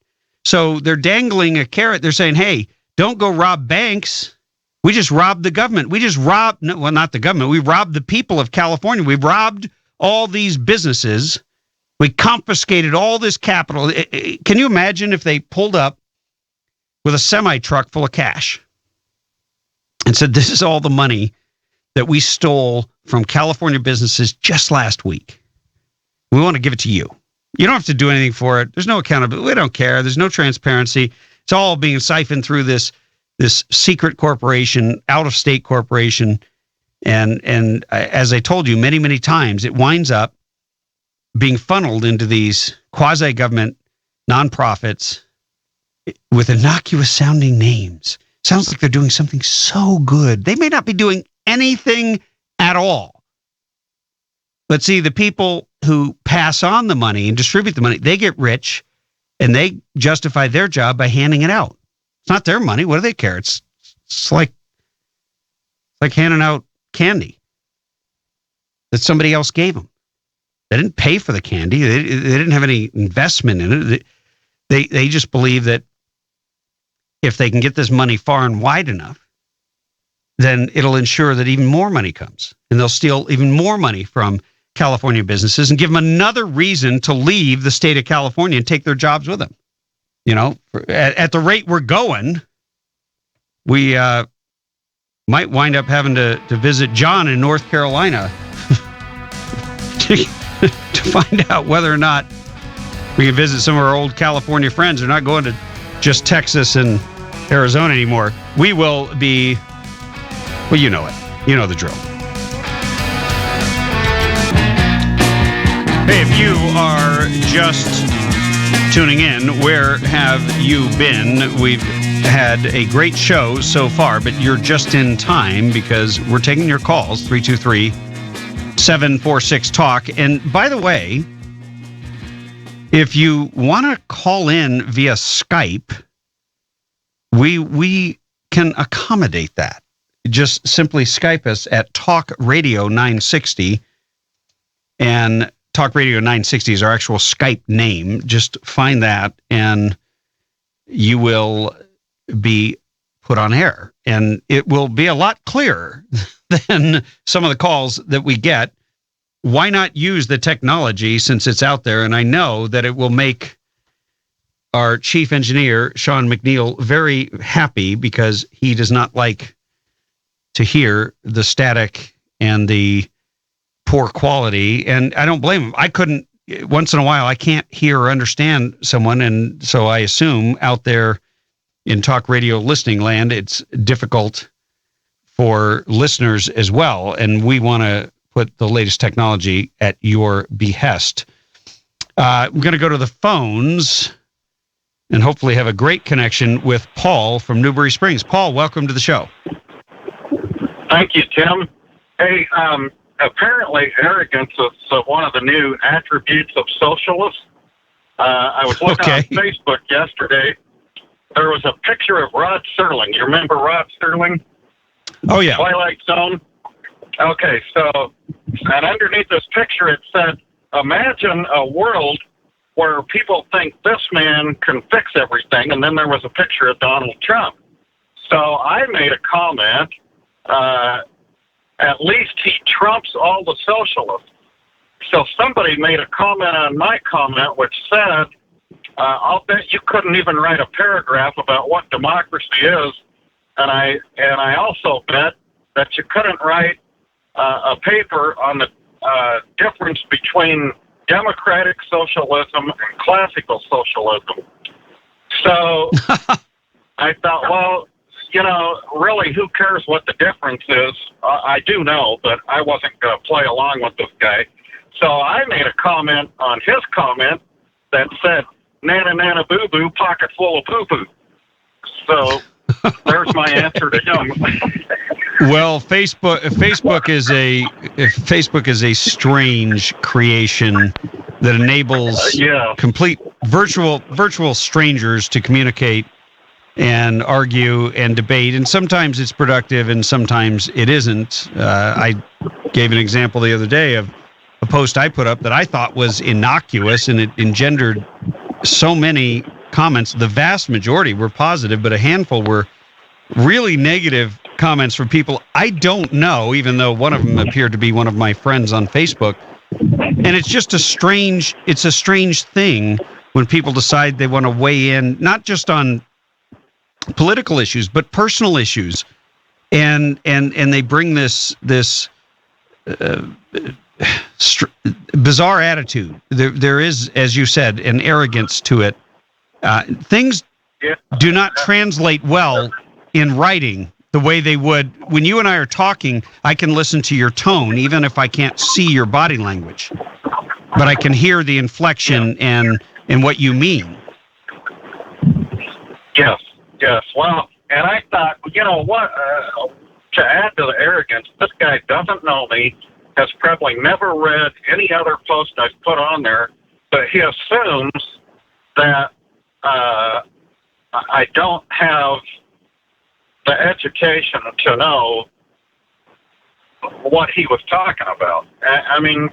So they're dangling a carrot. They're saying, hey, don't go rob banks. We just robbed the government. We just robbed, well, not the government. We robbed the people of California. We robbed all these businesses. We confiscated all this capital. Can you imagine if they pulled up with a semi-truck full of cash and said, this is all the money that we stole from California businesses just last week. We want to give it to you. You don't have to do anything for it. There's no accountability. We don't care. There's no transparency. It's all being siphoned through this secret corporation, out-of-state corporation. And as I told you many, many times, it winds up being funneled into these quasi-government nonprofits with innocuous-sounding names. Sounds like they're doing something so good. They may not be doing anything at all. But see, the people who pass on the money and distribute the money, they get rich, and they justify their job by handing it out. It's not their money. What do they care? It's like handing out candy that somebody else gave them. They didn't pay for the candy. They didn't have any investment in it. They just believe that if they can get this money far and wide enough, then it'll ensure that even more money comes, and they'll steal even more money from California businesses and give them another reason to leave the state of California and take their jobs with them. You know, at the rate we're going, we might wind up having to visit John in North Carolina to find out whether or not we can visit some of our old California friends. They're not going to just Texas and Arizona anymore. We will be, well, you know it. You know the drill. Hey, if you are just tuning in, where have you been? We've had a great show so far, but you're just in time because we're taking your calls, 323-746-TALK. And by the way, if you want to call in via Skype, we can accommodate that. Just simply Skype us at Talk Radio 960, and Talk Radio 960 is our actual Skype name. Just find that, and you will be put on air. And it will be a lot clearer than some of the calls that we get. Why not use the technology since it's out there? And I know that it will make our chief engineer, Sean McNeil, very happy, because he does not like to hear the static and the poor quality. And I don't blame him. I couldn't, once in a while, I can't hear or understand someone. And so I assume out there in talk radio listening land, it's difficult for listeners as well. And we want to put the latest technology at your behest. We're going to go to the phones and hopefully have a great connection with Paul from Newberry Springs. Paul, welcome to the show. Thank you, Tim. Hey, apparently arrogance is one of the new attributes of socialists. I was looking on Facebook yesterday. There was a picture of Rod Serling. You remember Rod Serling? Oh, yeah. Twilight Zone? Okay, so, and underneath this picture it said, imagine a world where people think this man can fix everything, and then there was a picture of Donald Trump. So I made a comment, at least he trumps all the socialists. So somebody made a comment on my comment which said, I'll bet you couldn't even write a paragraph about what democracy is, and I also bet that you couldn't write a paper on the difference between democratic socialism and classical socialism. So I thought, well, you know, really, who cares what the difference is? I do know, but I wasn't going to play along with this guy. So I made a comment on his comment that said, nana, nana, boo-boo, pocket full of poo-poo. So there's my answer to him. Well, Facebook is a strange creation that enables complete virtual strangers to communicate and argue and debate, and sometimes it's productive and sometimes it isn't. I gave an example the other day of a post I put up that I thought was innocuous, and it engendered so many comments. The vast majority were positive, but a handful were really negative comments from people I don't know, even though one of them appeared to be one of my friends on Facebook. And it's just a strange thing when people decide they want to weigh in, not just on political issues, but personal issues. And they bring this bizarre attitude. There is, as you said, an arrogance to it. Things do not translate well in writing the way they would when you and I are talking. I can listen to your tone, even if I can't see your body language, but I can hear the inflection and what you mean. Yes. Well, and I thought, you know what, to add to the arrogance, this guy doesn't know me, has probably never read any other post I've put on there, but he assumes that I don't have the education to know what he was talking about. I mean,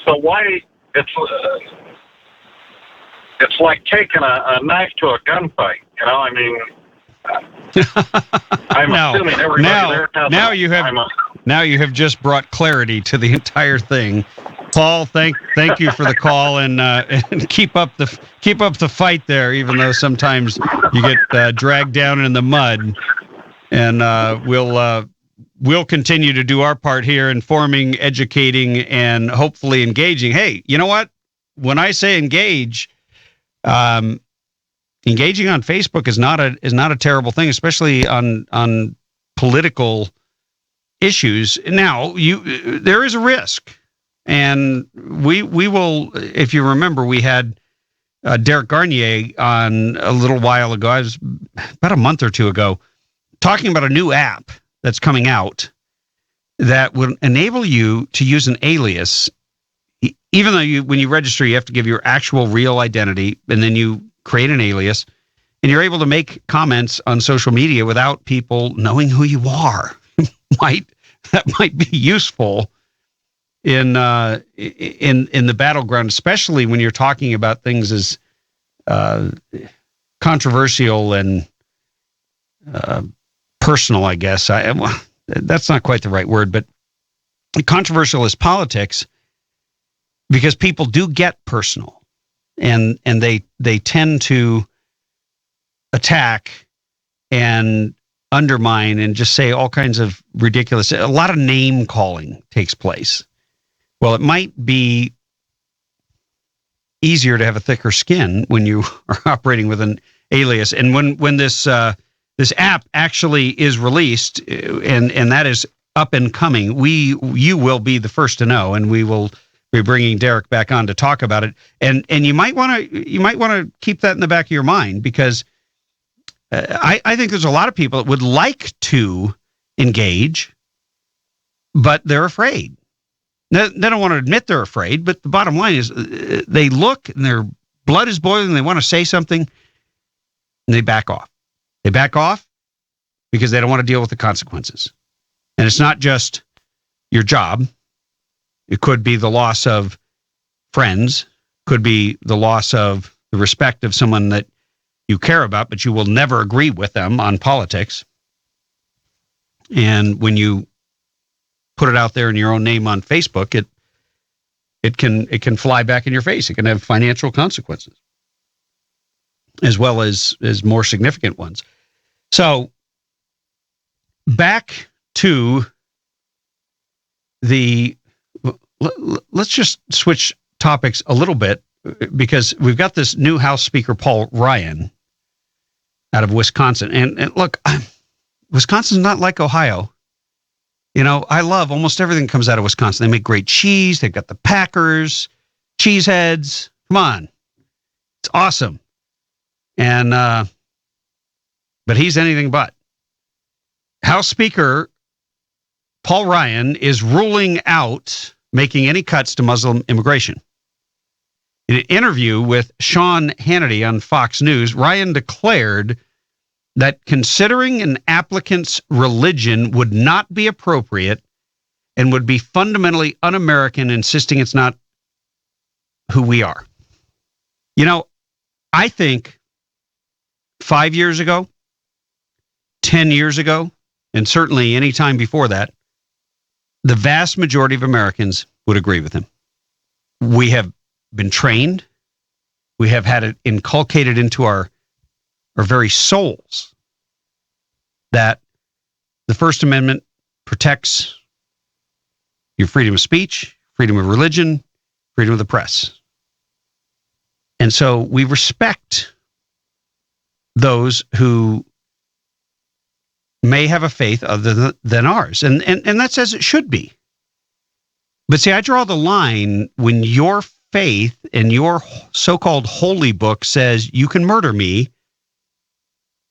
so why it's like taking a knife to a gunfight, you know? I mean, I'm assuming everybody there does. Now you have just brought clarity to the entire thing. Paul, thank you for the call, and keep up the fight there. Even though sometimes you get dragged down in the mud, and we'll continue to do our part here, informing, educating, and hopefully engaging. Hey, you know what? When I say engage, engaging on Facebook is not a terrible thing, especially on political issues. Now, there is a risk. And we will, if you remember, we had Derek Garnier on a little while ago. I was about a month or two ago talking about a new app that's coming out that will enable you to use an alias, even though when you register, you have to give your actual real identity, and then you create an alias, and you're able to make comments on social media without people knowing who you are. That might be useful in the battleground, especially when you're talking about things as controversial and personal, I guess. That's not quite the right word, but controversial is politics, because people do get personal, and they tend to attack and undermine and just say all kinds of ridiculous. A lot of name calling takes place. Well, it might be easier to have a thicker skin when you are operating with an alias. And when this app actually is released, and that is up and coming, you will be the first to know, and we will be bringing Derek back on to talk about it. And you might want to keep that in the back of your mind, because I think there's a lot of people that would like to engage, but they're afraid. They don't want to admit they're afraid, but the bottom line is they look and their blood is boiling. They want to say something, and they back off. They back off because they don't want to deal with the consequences. And it's not just your job. It could be the loss of friends, could be the loss of the respect of someone that you care about, but you will never agree with them on politics. And when you put it out there in your own name on Facebook, it can fly back in your face. It can have financial consequences, as well as more significant ones. So back to let's just switch topics a little bit, because we've got this new House Speaker, Paul Ryan, out of Wisconsin. And look, Wisconsin's not like Ohio. You know, I love almost everything that comes out of Wisconsin. They make great cheese. They've got the Packers, cheeseheads. Come on. It's awesome. And, but he's anything but. House Speaker Paul Ryan is ruling out making any cuts to Muslim immigration. In an interview with Sean Hannity on Fox News, Ryan declared that considering an applicant's religion would not be appropriate and would be fundamentally un-American, insisting it's not who we are. You know, I think 5 years ago, 10 years ago, and certainly any time before that, the vast majority of Americans would agree with him. We have been trained. We have had it inculcated into our very souls that the First Amendment protects your freedom of speech, freedom of religion, freedom of the press. And so we respect those who may have a faith other than ours. And that's as it should be. But see, I draw the line when your faith and your so-called holy book says you can murder me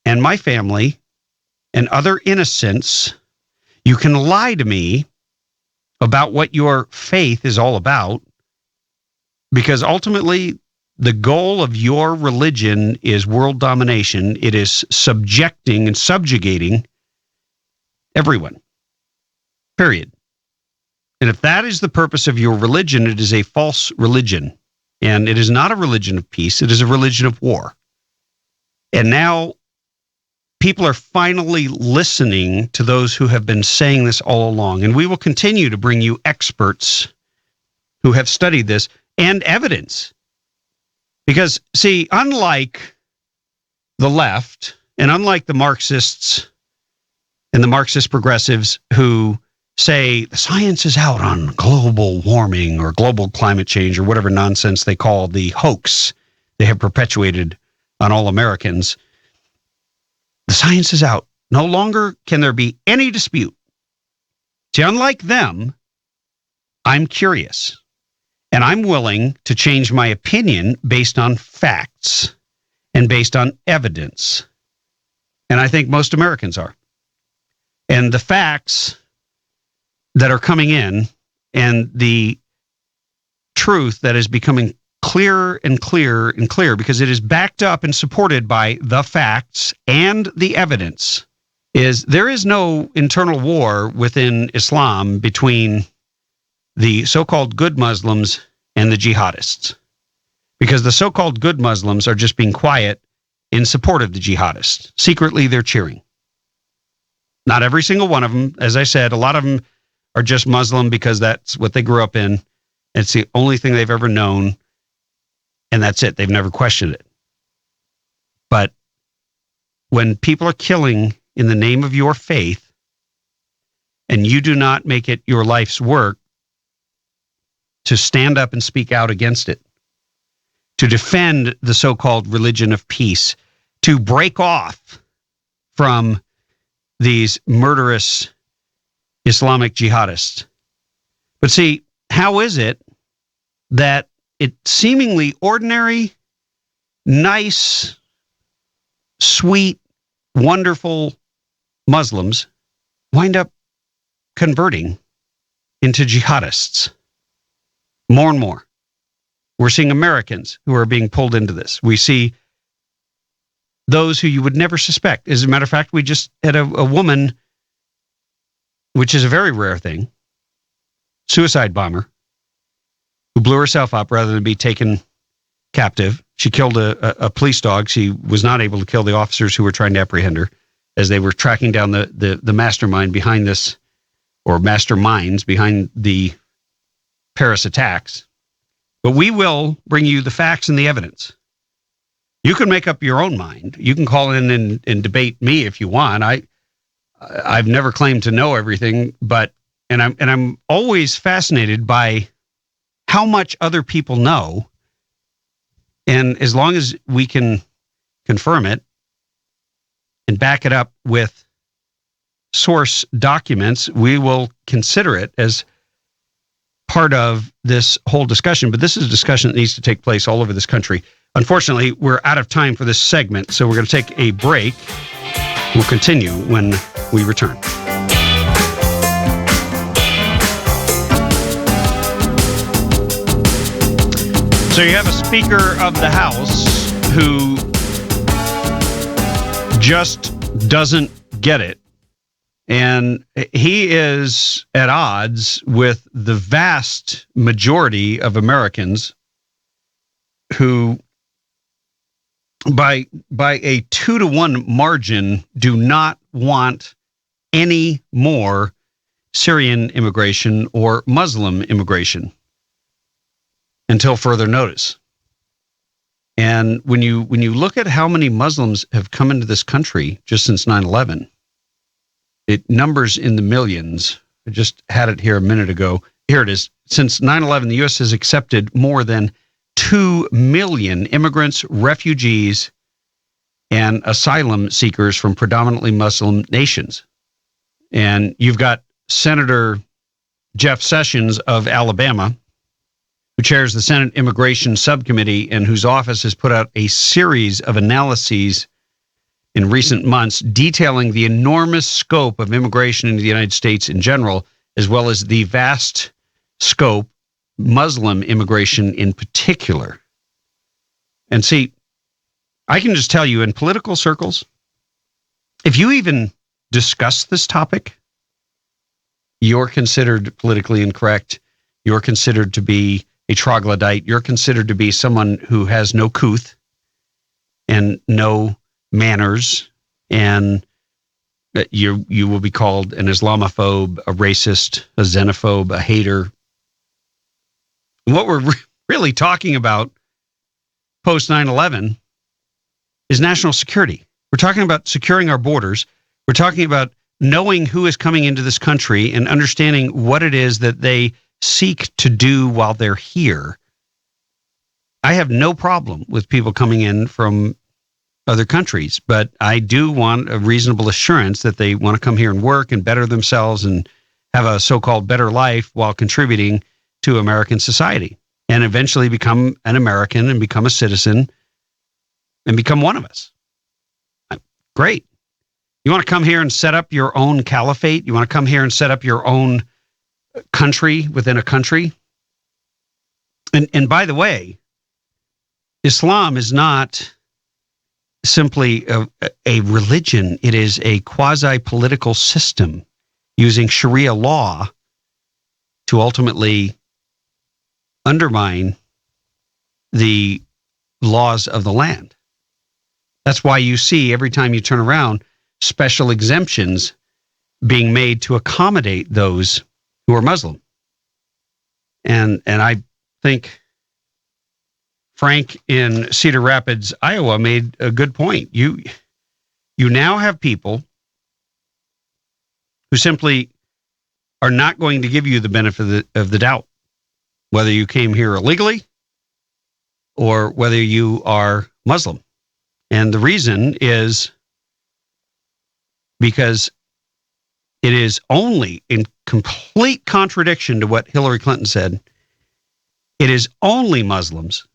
and my family and other innocents. You can lie to me about what your faith is all about, because ultimately the goal of your religion is world domination. It is subjecting and subjugating everyone, period. And if that is the purpose of your religion, it is a false religion. And it is not a religion of peace. It is a religion of war. And now people are finally listening to those who have been saying this all along. And we will continue to bring you experts who have studied this and evidence. Because, see, unlike the left and unlike the Marxists and the Marxist progressives who say the science is out on global warming or global climate change or whatever nonsense they call the hoax they have perpetuated on all Americans, the science is out. No longer can there be any dispute. See, unlike them, I'm curious. And I'm willing to change my opinion based on facts and based on evidence. And I think most Americans are. And the facts that are coming in and the truth that is becoming clearer and clearer and clearer because it is backed up and supported by the facts and the evidence is there is no internal war within Islam between the so-called good Muslims and the jihadists. Because the so-called good Muslims are just being quiet in support of the jihadists. Secretly, they're cheering. Not every single one of them. As I said, a lot of them are just Muslim because that's what they grew up in. It's the only thing they've ever known. And that's it. They've never questioned it. But when people are killing in the name of your faith, and you do not make it your life's work to stand up and speak out against it, to defend the so-called religion of peace, to break off from these murderous Islamic jihadists. But see, how is it that it seemingly ordinary, nice, sweet, wonderful Muslims wind up converting into jihadists? More and more. We're seeing Americans who are being pulled into this. We see those who you would never suspect. As a matter of fact, we just had a woman, which is a very rare thing, suicide bomber, who blew herself up rather than be taken captive. She killed a police dog. She was not able to kill the officers who were trying to apprehend her as they were tracking down the mastermind behind this, or masterminds behind the Paris attacks. But we will bring you the facts and the evidence. You can make up your own mind. You can call in and debate me if you want. I've never claimed to know everything, but I'm always fascinated by how much other people know. And as long as we can confirm it and back it up with source documents, we will consider it as part of this whole discussion. But this is a discussion that needs to take place all over this country. Unfortunately, we're out of time for this segment, so we're going to take a break. We'll continue when we return. So you have a Speaker of the House who just doesn't get it. And he is at odds with the vast majority of Americans who, by a 2-to-1 margin, do not want any more Syrian immigration or Muslim immigration until further notice. And when you look at how many Muslims have come into this country just since 9/11, it numbers in the millions. I just had it here a minute ago. Here it is. Since 9/11, the U.S. has accepted more than 2 million immigrants, refugees, and asylum seekers from predominantly Muslim nations. And you've got Senator Jeff Sessions of Alabama, who chairs the Senate Immigration Subcommittee and whose office has put out a series of analyses in recent months detailing the enormous scope of immigration into the United States in general, as well as the vast scope Muslim immigration in particular. And see, I can just tell you in political circles, if you even discuss this topic, you're considered politically incorrect. You're considered to be a troglodyte. You're considered to be someone who has no couth and no manners and you will be called an Islamophobe, a racist, a xenophobe, a hater. And what we're really talking about post 9/11 is national security. We're talking about securing our borders. We're talking about knowing who is coming into this country and understanding what it is that they seek to do while they're here. I have no problem with people coming in from other countries, but I do want a reasonable assurance that they want to come here and work and better themselves and have a so-called better life while contributing to American society and eventually become an American and become a citizen and become one of us. Great. You want to come here and set up your own caliphate? You want to come here and set up your own country within a country? And by the way, Islam is not simply a religion. It is a quasi-political system using Sharia law to ultimately undermine the laws of the land. That's why you see every time you turn around special exemptions being made to accommodate those who are Muslim. And I think Frank in Cedar Rapids, Iowa, made a good point. You now have people who simply are not going to give you the benefit of the doubt, whether you came here illegally or whether you are Muslim. And the reason is because it is only in complete contradiction to what Hillary Clinton said. It is only Muslims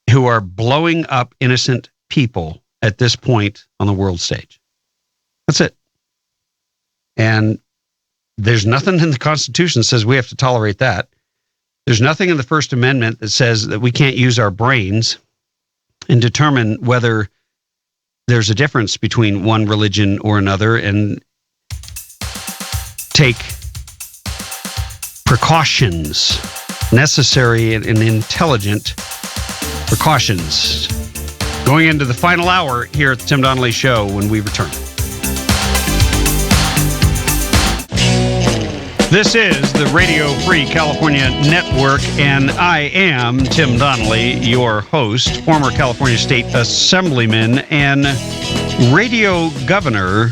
who are blowing up innocent people at this point on the world stage. That's it. And there's nothing in the Constitution that says we have to tolerate that. There's nothing in the First Amendment that says that we can't use our brains and determine whether there's a difference between one religion or another and take precautions, necessary and intelligent precautions. Going into the final hour here at the Tim Donnelly Show when we return. This is the Radio Free California Network, and I am Tim Donnelly, your host, former California State Assemblyman and radio governor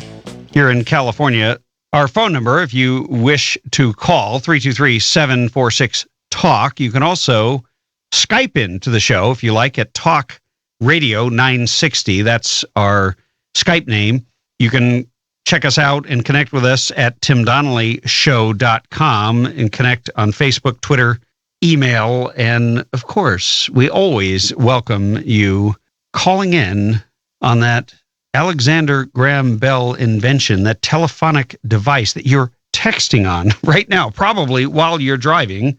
here in California. Our phone number, if you wish to call, 323-746-TALK. You can also Skype into the show, if you like, at Talk Radio 960. That's our Skype name. You can check us out and connect with us at timdonnellyshow.com and connect on Facebook, Twitter, email, and of course, we always welcome you calling in on that Alexander Graham Bell invention, that telephonic device that you're texting on right now, probably while you're driving,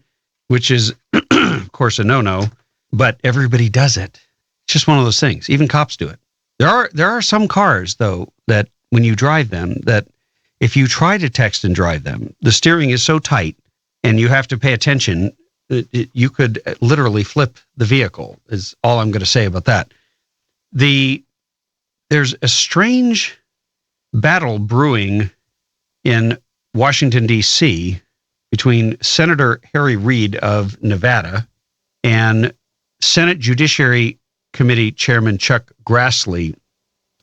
which is, of course, a no-no, but everybody does it. It's just one of those things. Even cops do it. There are some cars, though, that when you drive them, that if you try to text and drive them, the steering is so tight and you have to pay attention, you could literally flip the vehicle, is all I'm going to say about that. There's a strange battle brewing in Washington, D.C. between Senator Harry Reid of Nevada and Senate Judiciary Committee Chairman Chuck Grassley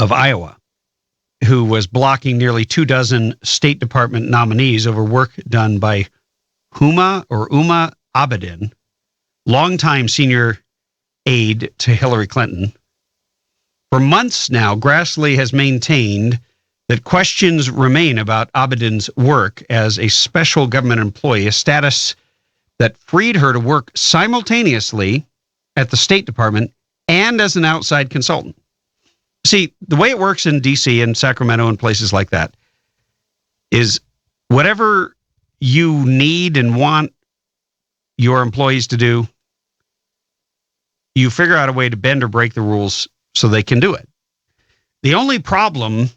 of Iowa, who was blocking nearly 24 State Department nominees over work done by Uma Abedin, longtime senior aide to Hillary Clinton. For months now, Grassley has maintained that questions remain about Abedin's work as a special government employee, a status that freed her to work simultaneously at the State Department and as an outside consultant. See, the way it works in D.C. and Sacramento and places like that is whatever you need and want your employees to do, you figure out a way to bend or break the rules so they can do it. The only problem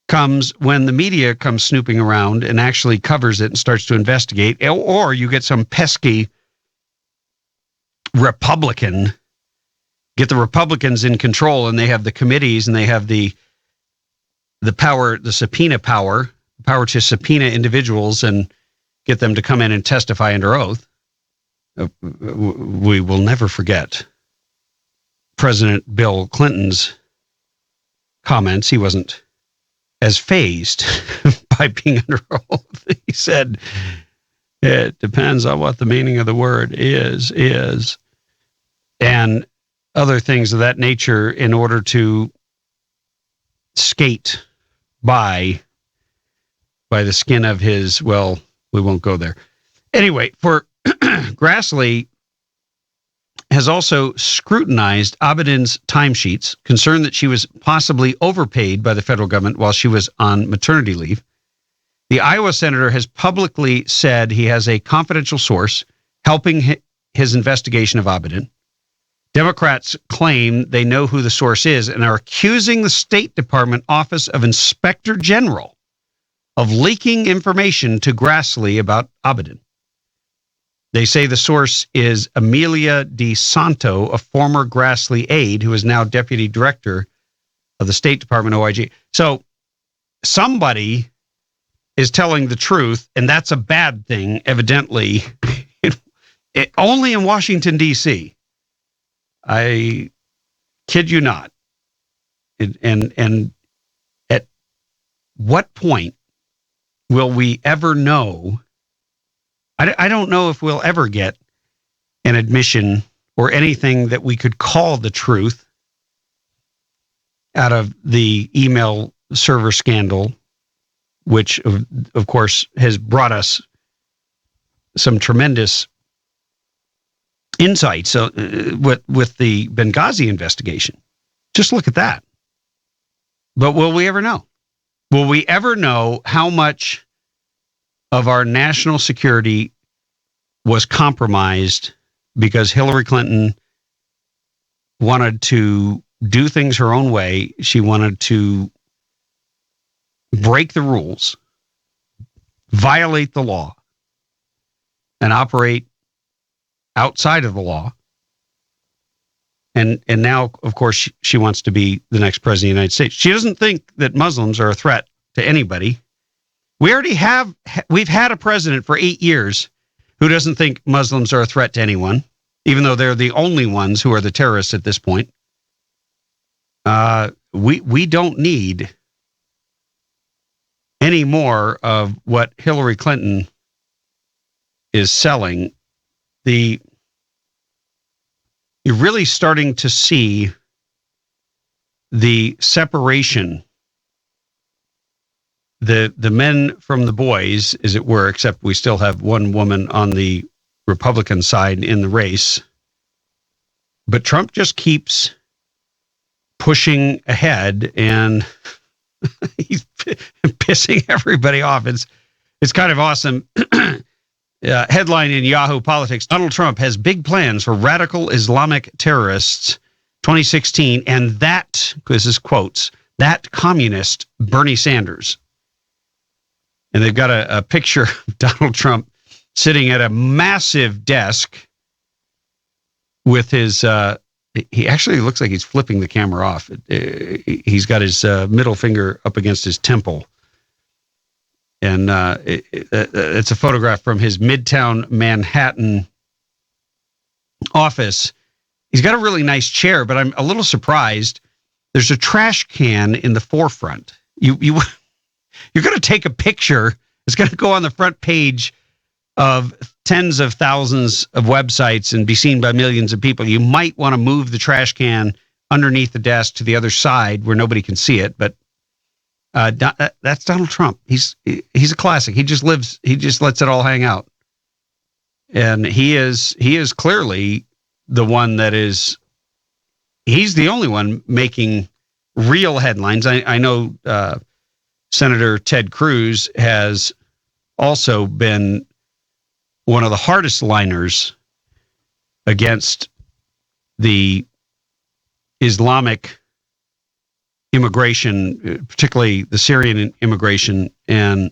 comes when the media comes snooping around and actually covers it and starts to investigate, or you get some pesky Republican, get the Republicans in control, and they have the committees and they have the the subpoena power to subpoena individuals and get them to come in and testify under oath. We will never forget President Bill Clinton's comments. He wasn't as fazed by being under oath. He said, it depends on what the meaning of the word is, and other things of that nature in order to skate by the skin of his, well, we won't go there. Anyway, for Grassley has also scrutinized Abedin's timesheets, concerned that she was possibly overpaid by the federal government while she was on maternity leave. The Iowa senator has publicly said he has a confidential source helping his investigation of Abedin. Democrats claim they know who the source is and are accusing the State Department Office of Inspector General of leaking information to Grassley about Abedin. They say the source is Amelia DeSanto, a former Grassley aide who is now deputy director of the State Department OIG. So somebody is telling the truth, and that's a bad thing, evidently. Only in Washington, D.C. I kid you not. And at what point will we ever know? I don't know if we'll ever get an admission or anything that we could call the truth out of the email server scandal, which, of course, has brought us some tremendous insights with the Benghazi investigation. Just look at that. But will we ever know? Will we ever know how much of our national security was compromised because Hillary Clinton wanted to do things her own way? She wanted to break the rules, violate the law, and operate outside of the law. And now, of course, she wants to be the next president of the United States. She doesn't think that Muslims are a threat to anybody. We've had a president for 8 years who doesn't think Muslims are a threat to anyone, even though they're the only ones who are the terrorists at this point. We don't need any more of what Hillary Clinton is selling. You're really starting to see the separation, the men from the boys, as it were, except we still have one woman on the Republican side in the race. But Trump just keeps pushing ahead, and he's pissing everybody off. It's kind of awesome. Headline in Yahoo Politics: Donald Trump has big plans for radical Islamic terrorists 2016, and that, this is quotes, that communist Bernie Sanders. And they've got a picture of Donald Trump sitting at a massive desk with his, he actually looks like he's flipping the camera off. He's got his middle finger up against his temple. And it's a photograph from his Midtown Manhattan office. He's got a really nice chair, but I'm a little surprised. There's a trash can in the forefront. You're going to take a picture. It's going to go on the front page of tens of thousands of websites and be seen by millions of people. You might want to move the trash can underneath the desk to the other side where nobody can see it, but that's Donald Trump. He's a classic. He just lets it all hang out. And he is clearly the one he's the only one making real headlines. I know Senator Ted Cruz has also been one of the hardest liners against the Islamic immigration, particularly the Syrian immigration. And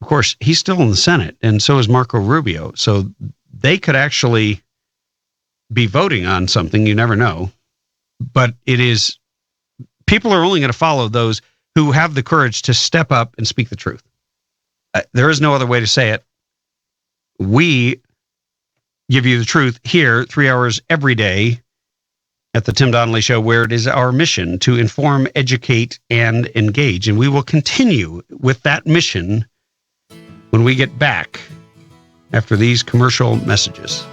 of course, he's still in the Senate, and so is Marco Rubio. So they could actually be voting on something. You never know. But people are only going to follow those who have the courage to step up and speak the truth. There is no other way to say it. We give you the truth here 3 hours every day at the Tim Donnelly Show, where it is our mission to inform, educate, and engage. And we will continue with that mission when we get back after these commercial messages.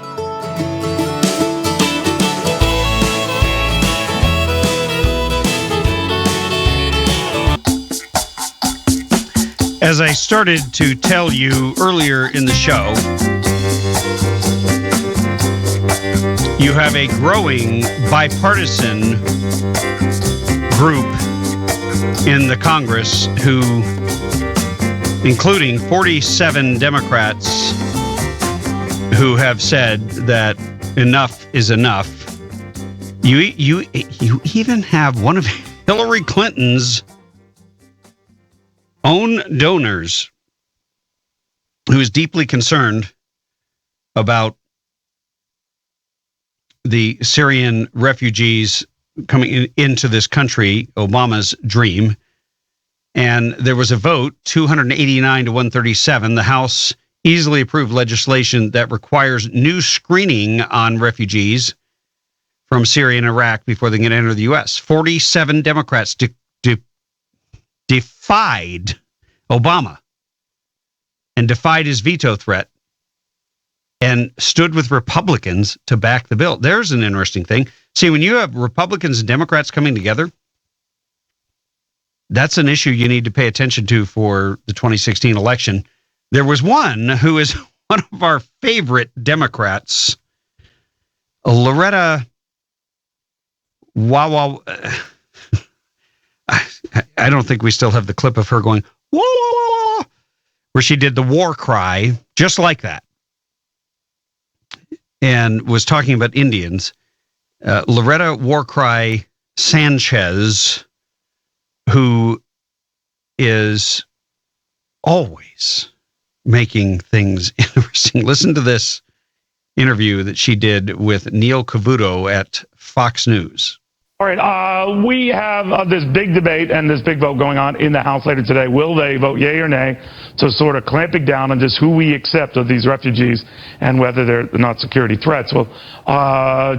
As I started to tell you earlier in the show, you have a growing bipartisan group in the Congress who, including 47 Democrats, who have said that enough is enough. You even have one of Hillary Clinton's own donors who is deeply concerned about the Syrian refugees coming into this country, Obama's dream. And there was a vote, 289 to 137. The House easily approved legislation that requires new screening on refugees from Syria and Iraq before they can enter the U.S. 47 Democrats defied Obama and defied his veto threat and stood with Republicans to back the bill. There's an interesting thing. See, when you have Republicans and Democrats coming together, that's an issue you need to pay attention to for the 2016 election. There was one who is one of our favorite Democrats, Loretta Wawa. I don't think we still have the clip of her going, wah, wah, wah, wah, where she did the war cry, just like that, and was talking about Indians. Loretta War Cry Sanchez, who is always making things interesting. Listen to this interview that she did with Neil Cavuto at Fox News. All right, we have this big debate and this big vote going on in the House later today. Will they vote yay or nay to sort of clamping down on just who we accept of these refugees and whether they're not security threats? Well,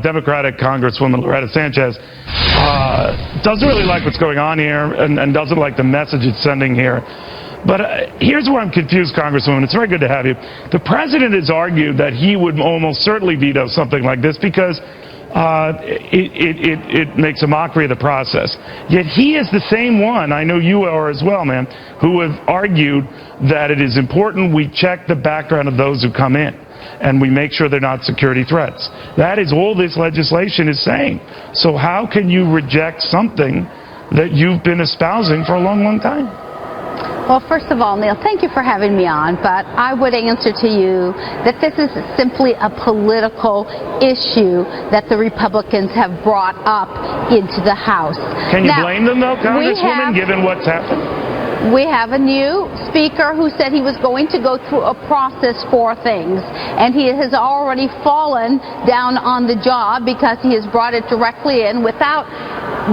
Democratic Congresswoman Loretta Sanchez doesn't really like what's going on here and doesn't like the message it's sending here. But here's where I'm confused, Congresswoman. It's very good to have you. The president has argued that he would almost certainly veto something like this because it makes a mockery of the process. Yet he is the same one, I know you are as well, man, who have argued that it is important we check the background of those who come in and we make sure they're not security threats. That is all this legislation is saying. So how can you reject something that you've been espousing for a long, long time? Well, first of all, Neil, thank you for having me on, but I would answer to you that this is simply a political issue that the Republicans have brought up into the House. Can you blame them, though, Congresswoman, given what's happened? We have a new speaker who said he was going to go through a process for things, and he has already fallen down on the job because he has brought it directly in without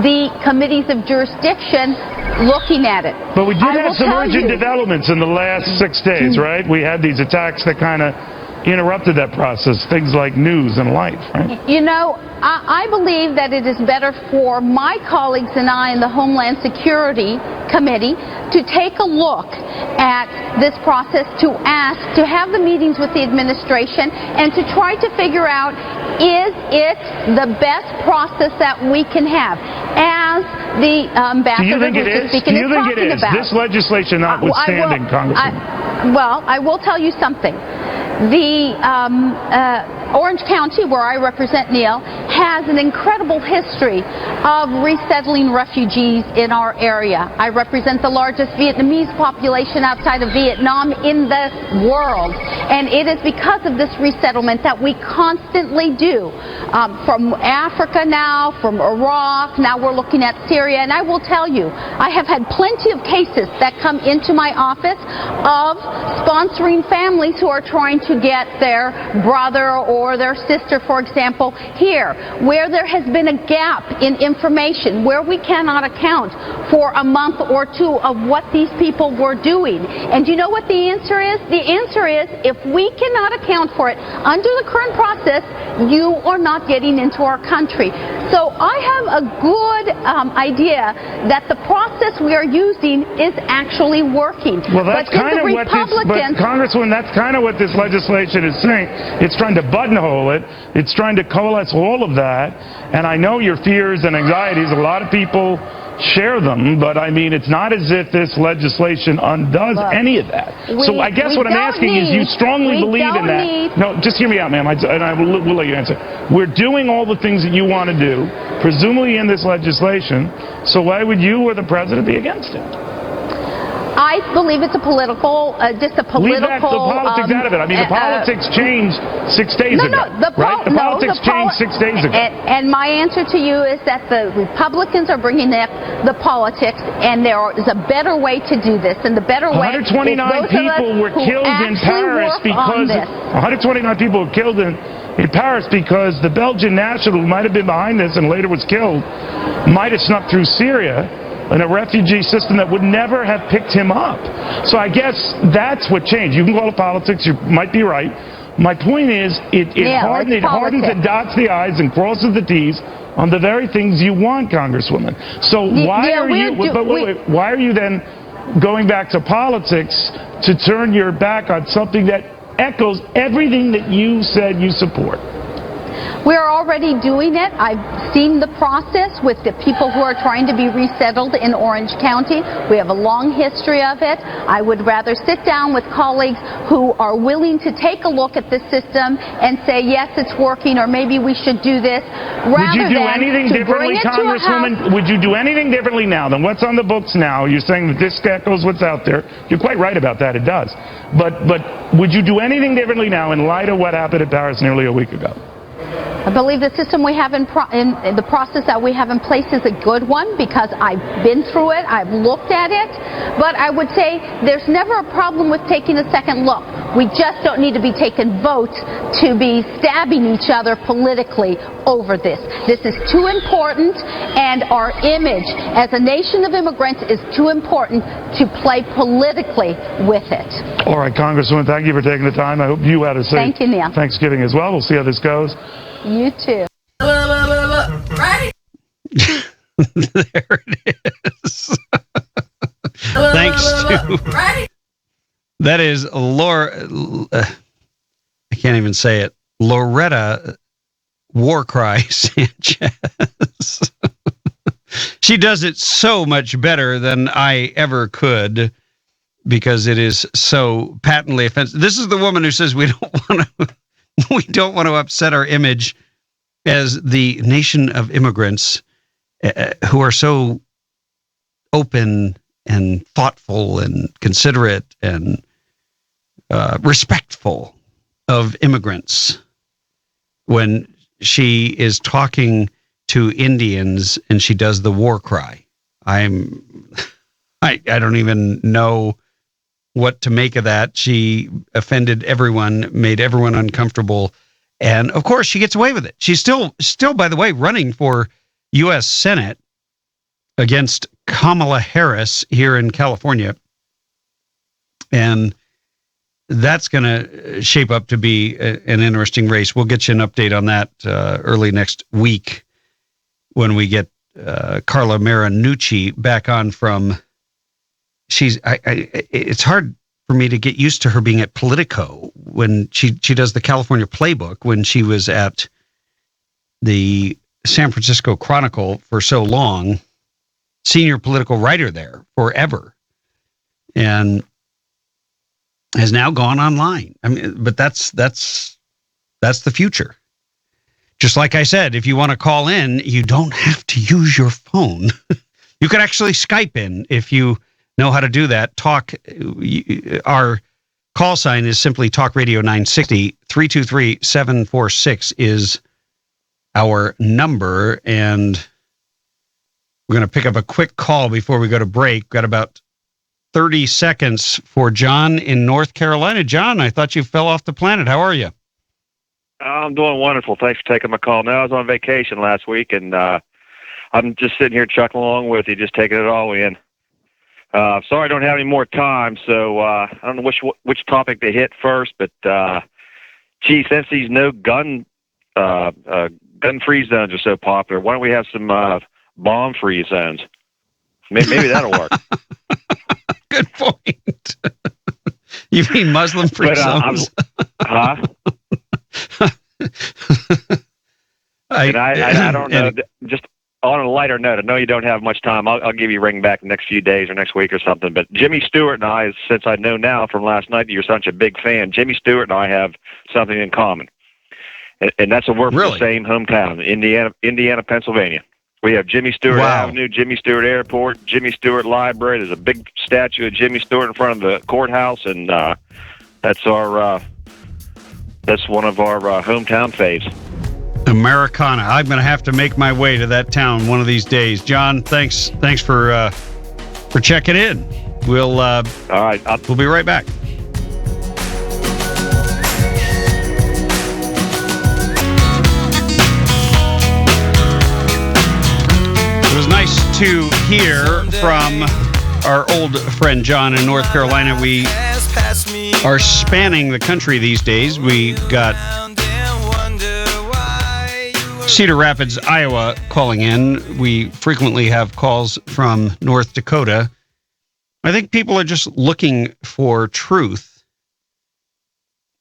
the committees of jurisdiction looking at it. But we did have some urgent developments in the last 6 days, right? We had these attacks that kind of interrupted that process, things like news and life, right? You know, I believe that it is better for my colleagues and I in the Homeland Security Committee to take a look at this process, to have the meetings with the administration and to try to figure out, is it the best process that we can have? As the ambassador who's speaking is talking about. This legislation notwithstanding, Congressman. Well, I will tell you something. The Orange County, where I represent, Neil, has an incredible history of resettling refugees in our area. I represent the largest Vietnamese population outside of Vietnam in the world. And it is because of this resettlement that we constantly do. From Africa now, from Iraq, now we're looking at Syria. And I will tell you, I have had plenty of cases that come into my office of sponsoring families who are trying to get their brother or their sister, for example, here. where there has been a gap in information, where we cannot account for a month or two of what these people were doing. And you know what the answer is? The answer is, if we cannot account for it under the current process, you are not getting into our country. So I have a good idea that the process we are using is actually working. Well, that's kind of what this, but Congresswoman, that's kind of what this legislation is saying. It's trying to buttonhole it. It's trying to coalesce all of that. And I know your fears and anxieties. A lot of people share them, but I mean, it's not as if this legislation undoes any of that. So I guess what I'm asking is, you strongly believe in that. No, just hear me out, ma'am, and I will let you answer. We're doing all the things that you want to do, presumably in this legislation, so why would you or the president be against it? I believe it's a political, just a political... Leave that, the politics out of it. I mean, the politics changed 6 days ago, right? The politics changed 6 days ago. And my answer to you is that the Republicans are bringing up the politics, and there is a better way to do this. And the better way... 129 people were killed in Paris because... 129 people were killed in Paris because the Belgian national who might have been behind this and later was killed might have snuck through Syria in a refugee system that would never have picked him up. So I guess that's what changed. You can call it politics. You might be right. My point is, it hardens and dots the I's and crosses the T's on the very things you want, Congresswoman. So why are you then going back to politics to turn your back on something that echoes everything that you said you support? We're already doing it. I've seen the process with the people who are trying to be resettled in Orange County. We have a long history of it. I would rather sit down with colleagues who are willing to take a look at the system and say, yes, it's working, or maybe we should do this, Would you do anything differently, Congresswoman? Would you do anything differently now than what's on the books now? You're saying that this echoes what's out there. You're quite right about that. It does. But would you do anything differently now in light of what happened in Paris nearly a week ago? I believe the system we have in the process that we have in place is a good one because I've been through it, I've looked at it, but I would say there's never a problem with taking a second look. We just don't need to be taking votes to be stabbing each other politically over this. This is too important, and our image as a nation of immigrants is too important to play politically with it. All right, Congresswoman, thank you for taking the time. I hope you had a safe Thanksgiving as well. We'll see how this goes. You too. Right? There it is. Thanks to... Right? That is Laura... I can't even say it. Loretta Warcry Sanchez. She does it so much better than I ever could because it is so patently offensive. This is the woman who says we don't want to upset our image as the nation of immigrants who are so open and thoughtful and considerate and respectful of immigrants. When she is talking to Indians and she does the war cry, I don't even know what to make of that. She offended everyone, made everyone uncomfortable. And of course she gets away with it. She's still, by the way, running for U.S. Senate against Kamala Harris here in California. And that's going to shape up to be an interesting race. We'll get you an update on that early next week when we get Carla Marinucci back on from... it's hard for me to get used to her being at Politico when she does the California Playbook when she was at the San Francisco Chronicle for so long, senior political writer there forever, and has now gone online. I mean, but that's the future. Just like I said, if you want to call in, you don't have to use your phone. You could actually Skype in if you know how to do that. Our call sign is simply Talk Radio 960. 323-746 is our number, and we're going to pick up a quick call before we go to break. Got about 30 seconds for John in North Carolina. John, I thought you fell off the planet. How are you? I'm doing wonderful. Thanks for taking my call. Now, I was on vacation last week, and I'm just sitting here chuckling along with you, just taking it all in. Sorry I don't have any more time, so I don't know which topic to hit first, but gee, since these no gun-free zones are so popular, why don't we have some bomb-free zones? Maybe that'll work. Good point. You mean Muslim-free zones? Huh? I don't know. Just on a lighter note, I know you don't have much time. I'll give you a ring back the next few days or next week or something. But Jimmy Stewart and I, since I know now from last night that you're such a big fan, Jimmy Stewart and I have something in common. And that's we're from the same hometown, Indiana, Pennsylvania. We have Jimmy Stewart Avenue, Jimmy Stewart Airport, Jimmy Stewart Library. There's a big statue of Jimmy Stewart in front of the courthouse, and that's one of our hometown faves. Americana. I'm going to have to make my way to that town one of these days. John, thanks for checking in. We'll all right. We'll be right back. It was nice to hear from our old friend John in North Carolina. We are spanning the country these days. We got Cedar Rapids, Iowa calling in. We frequently have calls from North Dakota. I think people are just looking for truth.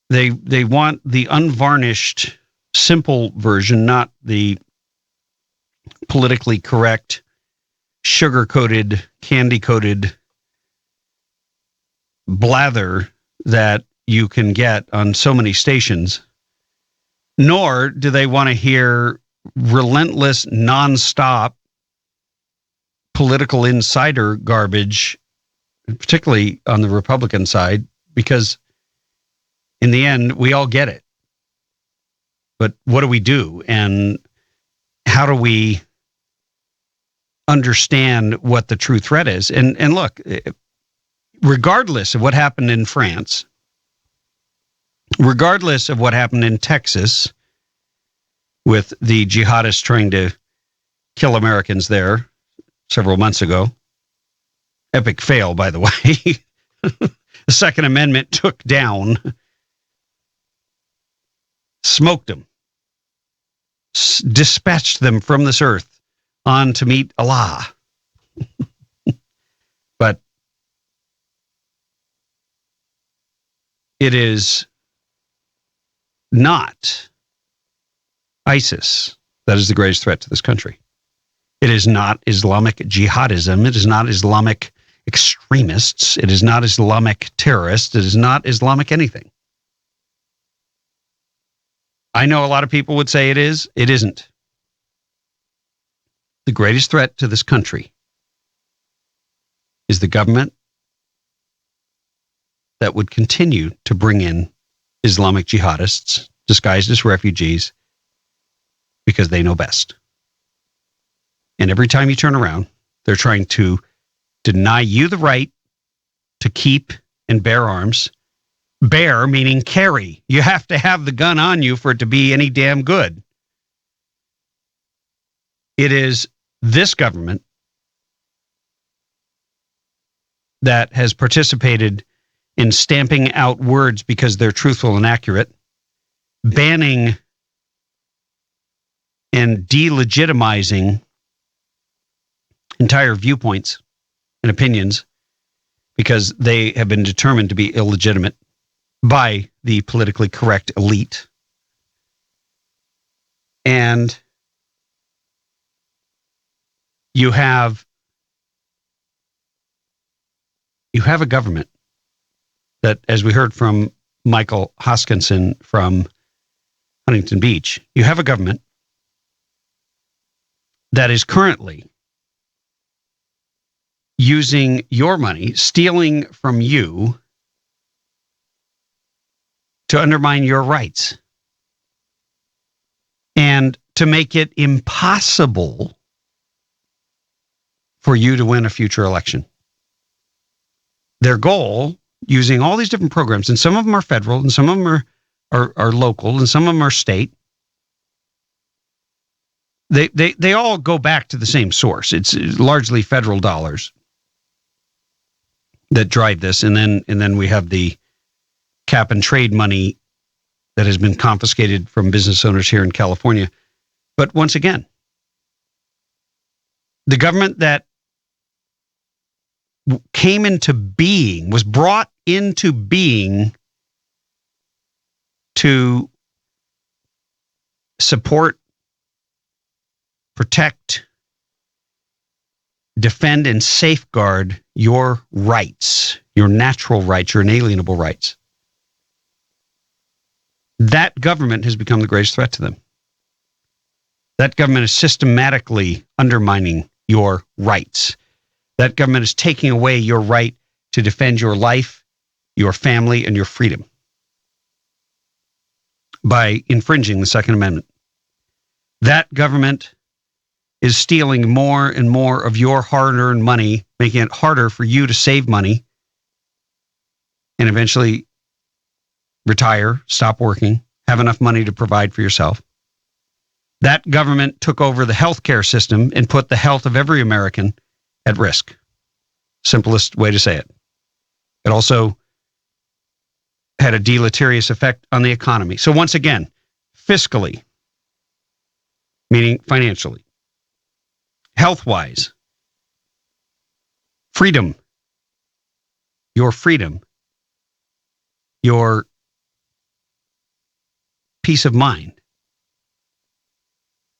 They want the unvarnished, simple version, not the politically correct, sugar-coated, candy-coated blather that you can get on so many stations. Nor do they want to hear relentless, nonstop political insider garbage, particularly on the Republican side, because in the end, we all get it. But what do we do? And how do we understand what the true threat is? And look, regardless of what happened in France, regardless of what happened in Texas with the jihadists trying to kill Americans there several months ago, epic fail, by the way. The Second Amendment took down, smoked them, dispatched them from this earth on to meet Allah. But it is not ISIS that is the greatest threat to this country. It is not Islamic jihadism. It is not Islamic extremists. It is not Islamic terrorists. It is not Islamic anything. I know a lot of people would say it is. It isn't. The greatest threat to this country is the government that would continue to bring in Islamic jihadists disguised as refugees because they know best. And every time you turn around, they're trying to deny you the right to keep and bear arms. Bear meaning carry. You have to have the gun on you for it to be any damn good. It is this government that has participated in stamping out words because they're truthful and accurate, banning and delegitimizing entire viewpoints and opinions because they have been determined to be illegitimate by the politically correct elite. And you have a government that, as we heard from Michael Hoskinson from Huntington Beach, you have a government that is currently using your money, stealing from you to undermine your rights and to make it impossible for you to win a future election. Their goal, using all these different programs, and some of them are federal and some of them are are local and some of them are state. They all go back to the same source. It's largely federal dollars that drive this, and then we have the cap and trade money that has been confiscated from business owners here in California. But once again, the government that came into being, was brought into being to support, protect, defend, and safeguard your rights, your natural rights, your inalienable rights. That government has become the greatest threat to them. That government is systematically undermining your rights. That government is taking away your right to defend your life, your family, and your freedom by infringing the Second Amendment. That government is stealing more and more of your hard-earned money, making it harder for you to save money and eventually retire, stop working, have enough money to provide for yourself. That government took over the healthcare system and put the health of every American at risk. Simplest way to say it. It also had a deleterious effect on the economy. So once again, fiscally, meaning financially, health-wise, freedom, your peace of mind,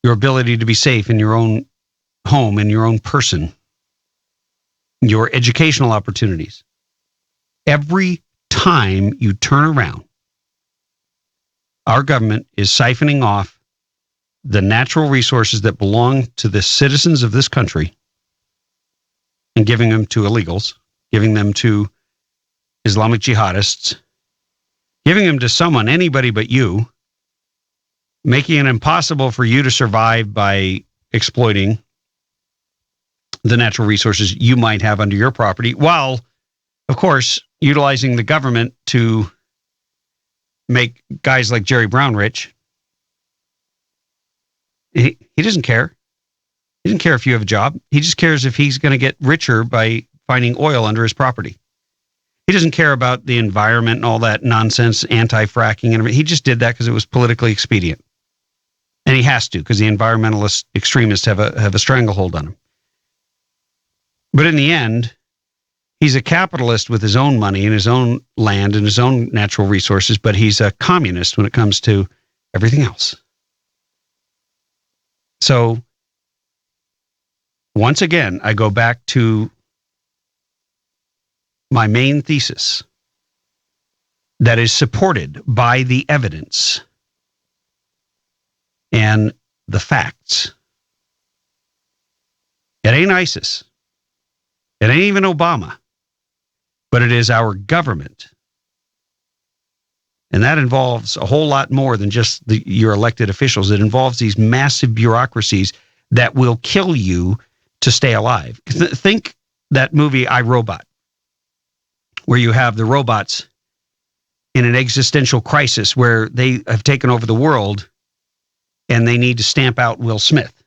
your ability to be safe in your own home, in your own person, your educational opportunities. Every time you turn around, our government is siphoning off the natural resources that belong to the citizens of this country and giving them to illegals, giving them to Islamic jihadists, giving them to someone, anybody but you, making it impossible for you to survive by exploiting the natural resources you might have under your property, while, of course, utilizing the government to make guys like Jerry Brown rich. He doesn't care. He doesn't care if you have a job. He just cares if he's going to get richer by finding oil under his property. He doesn't care about the environment and all that nonsense, anti-fracking, and everything. He just did that because it was politically expedient. And he has to, because the environmentalist extremists have a stranglehold on him. But in the end, he's a capitalist with his own money and his own land and his own natural resources, but he's a communist when it comes to everything else. So, once again, I go back to my main thesis that is supported by the evidence and the facts. It ain't ISIS. It ain't even Obama. But it is our government. And that involves a whole lot more than just your elected officials. It involves these massive bureaucracies that will kill you to stay alive. Think that movie, I, Robot, where you have the robots in an existential crisis where they have taken over the world and they need to stamp out Will Smith.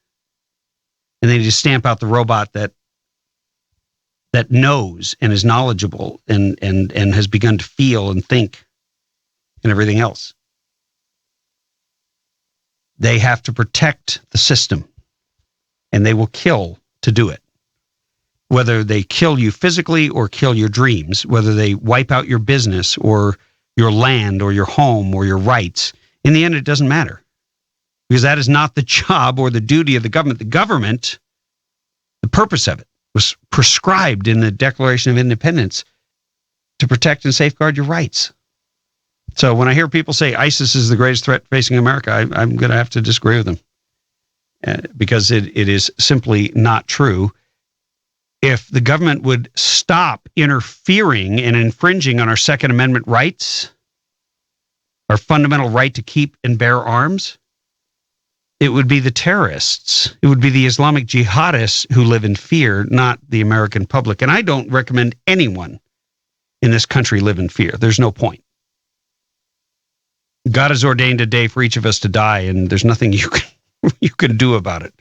And they need to stamp out the robot that knows and is knowledgeable and has begun to feel and think and everything else. They have to protect the system, and they will kill to do it. Whether they kill you physically or kill your dreams, whether they wipe out your business or your land or your home or your rights, in the end, it doesn't matter. Because that is not the job or the duty of the government. The government, the purpose of it, was prescribed in the Declaration of Independence to protect and safeguard your rights. So when I hear people say ISIS is the greatest threat facing America, I'm going to have to disagree with them because it is simply not true. If the government would stop interfering and infringing on our Second Amendment rights, our fundamental right to keep and bear arms, it would be the terrorists. It would be the Islamic jihadists who live in fear, not the American public. And I don't recommend anyone in this country live in fear. There's no point. God has ordained a day for each of us to die, and there's nothing you can do about it.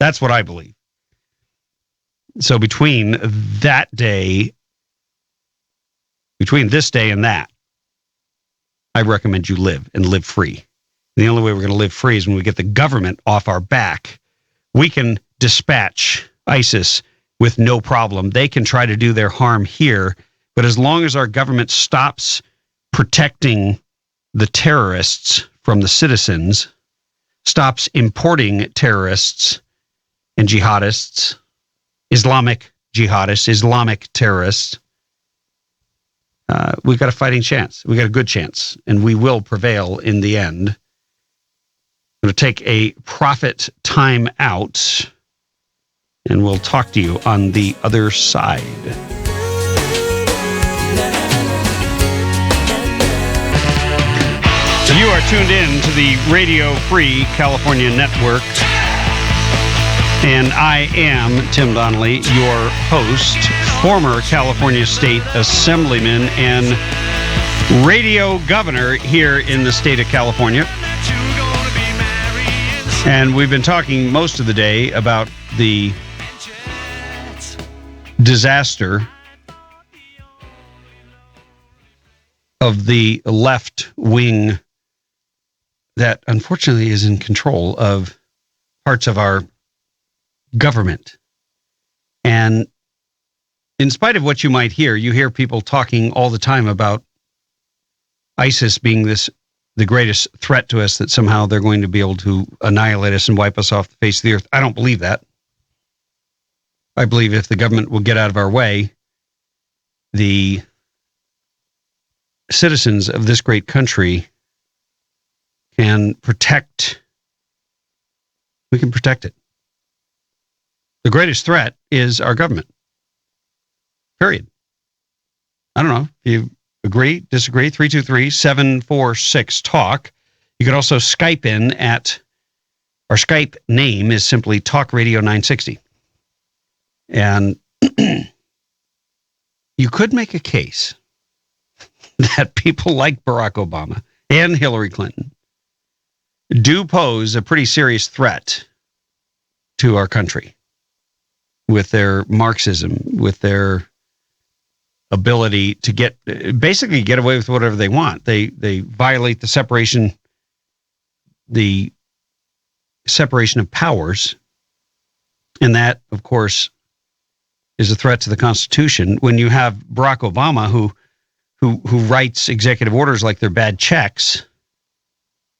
That's what I believe. So between this day and that, I recommend you live and live free. The only way we're going to live free is when we get the government off our back. We can dispatch ISIS with no problem. They can try to do their harm here, but as long as our government stops protecting the terrorists from the citizens, stops importing terrorists and jihadists, Islamic jihadists, Islamic terrorists, we've got a fighting chance. We've got a good chance, and we will prevail in the end. I'm going to take a profit time out, and we'll talk to you on the other side. You are tuned in to the Radio Free California Network, and I am Tim Donnelly, your host, former California State Assemblyman and radio governor here in the state of California. And we've been talking most of the day about the disaster of the left wing that unfortunately is in control of parts of our government. And in spite of what you might hear, you hear people talking all the time about ISIS being the greatest threat to us, that somehow they're going to be able to annihilate us and wipe us off the face of the earth. I don't believe that. I believe if the government will get out of our way, the citizens of this great country can protect. We can protect it. The greatest threat is our government. Period. I don't know if you agree, disagree. 323-746-TALK. You can also Skype in at, our Skype name is simply Talk Radio 960. And you could make a case that people like Barack Obama and Hillary Clinton do pose a pretty serious threat to our country with their Marxism, with their ability to basically get away with whatever they want. They violate the separation of powers, and that, of course, is a threat to the Constitution. When you have Barack Obama who writes executive orders like they're bad checks,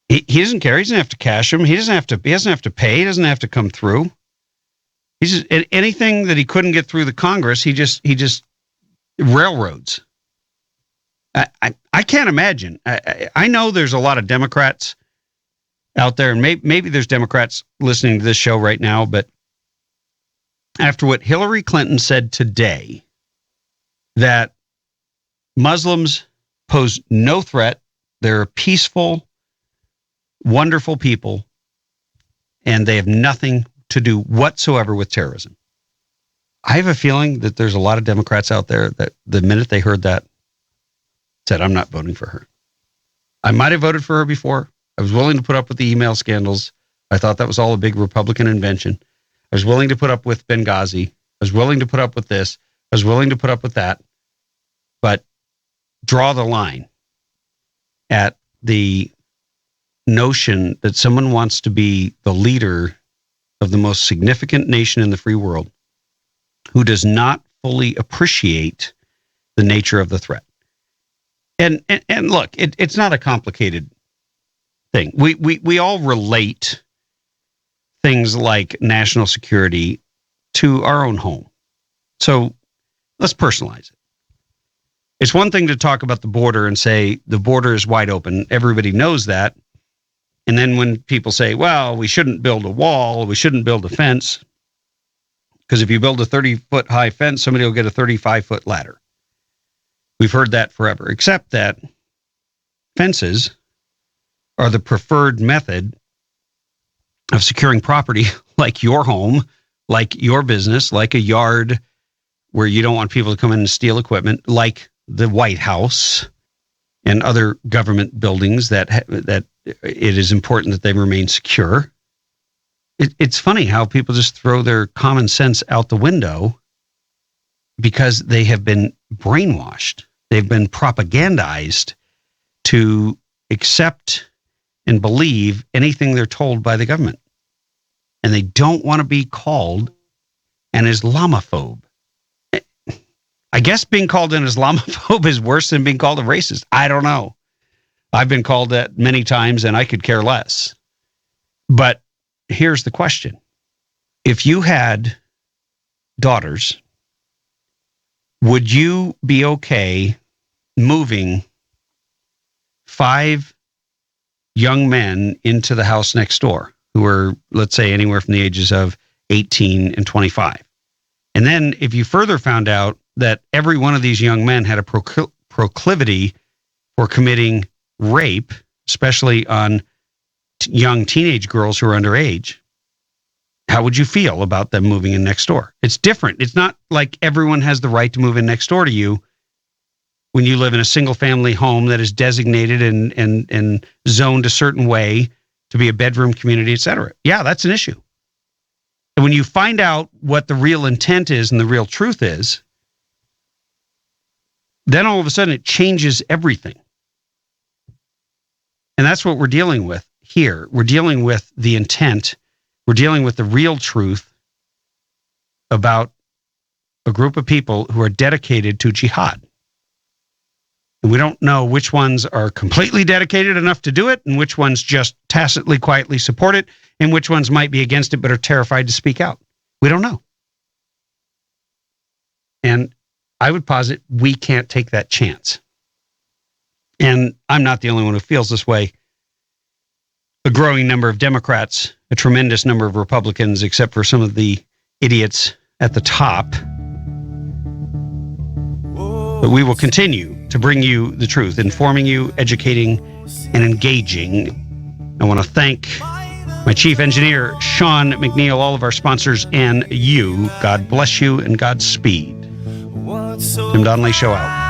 he doesn't care. He doesn't have to cash them. He doesn't have to pay. He doesn't have to come through. He's just, anything that he couldn't get through the Congress, he just railroads. I can't imagine. I know there's a lot of Democrats out there, and maybe there's Democrats listening to this show right now, but after what Hillary Clinton said today, that Muslims pose no threat, they're peaceful, wonderful people, and they have nothing to do whatsoever with terrorism. I have a feeling that there's a lot of Democrats out there that the minute they heard that said, I'm not voting for her. I might have voted for her before. I was willing to put up with the email scandals. I thought that was all a big Republican invention. I was willing to put up with Benghazi. I was willing to put up with this. I was willing to put up with that. But draw the line at the notion that someone wants to be the leader of the most significant nation in the free world who does not fully appreciate the nature of the threat. And look, it's not a complicated thing. We all relate things like national security to our own home. So let's personalize it. It's one thing to talk about the border and say the border is wide open. Everybody knows that. And then when people say, well, we shouldn't build a wall, we shouldn't build a fence, because if you build a 30-foot high fence, somebody will get a 35-foot ladder. We've heard that forever, except that fences are the preferred method of securing property, like your home, like your business, like a yard where you don't want people to come in and steal equipment, like the White House. and other government buildings that it is important that they remain secure. It's funny how people just throw their common sense out the window because they have been brainwashed. They've been propagandized to accept and believe anything they're told by the government. And they don't want to be called an Islamophobe. I guess being called an Islamophobe is worse than being called a racist. I don't know. I've been called that many times and I could care less. But here's the question. If you had daughters, would you be okay moving 5 young men into the house next door who are, let's say, anywhere from the ages of 18 and 25? And then if you further found out that every one of these young men had a proclivity for committing rape, especially on young teenage girls who are underage, how would you feel about them moving in next door? It's different. It's not like everyone has the right to move in next door to you when you live in a single family home that is designated and zoned a certain way to be a bedroom community, etc. Yeah, that's an issue. And when you find out what the real intent is and the real truth is, then all of a sudden it changes everything. And that's what we're dealing with here. We're dealing with the intent. We're dealing with the real truth about a group of people who are dedicated to jihad. And we don't know which ones are completely dedicated enough to do it and which ones just tacitly, quietly support it and which ones might be against it but are terrified to speak out. We don't know. And I would posit we can't take that chance. And I'm not the only one who feels this way. A growing number of Democrats, a tremendous number of Republicans, except for some of the idiots at the top. But we will continue to bring you the truth, informing you, educating, and engaging. I want to thank my chief engineer, Sean McNeil, all of our sponsors, and you. God bless you and Godspeed. Tim Donnelly, show out.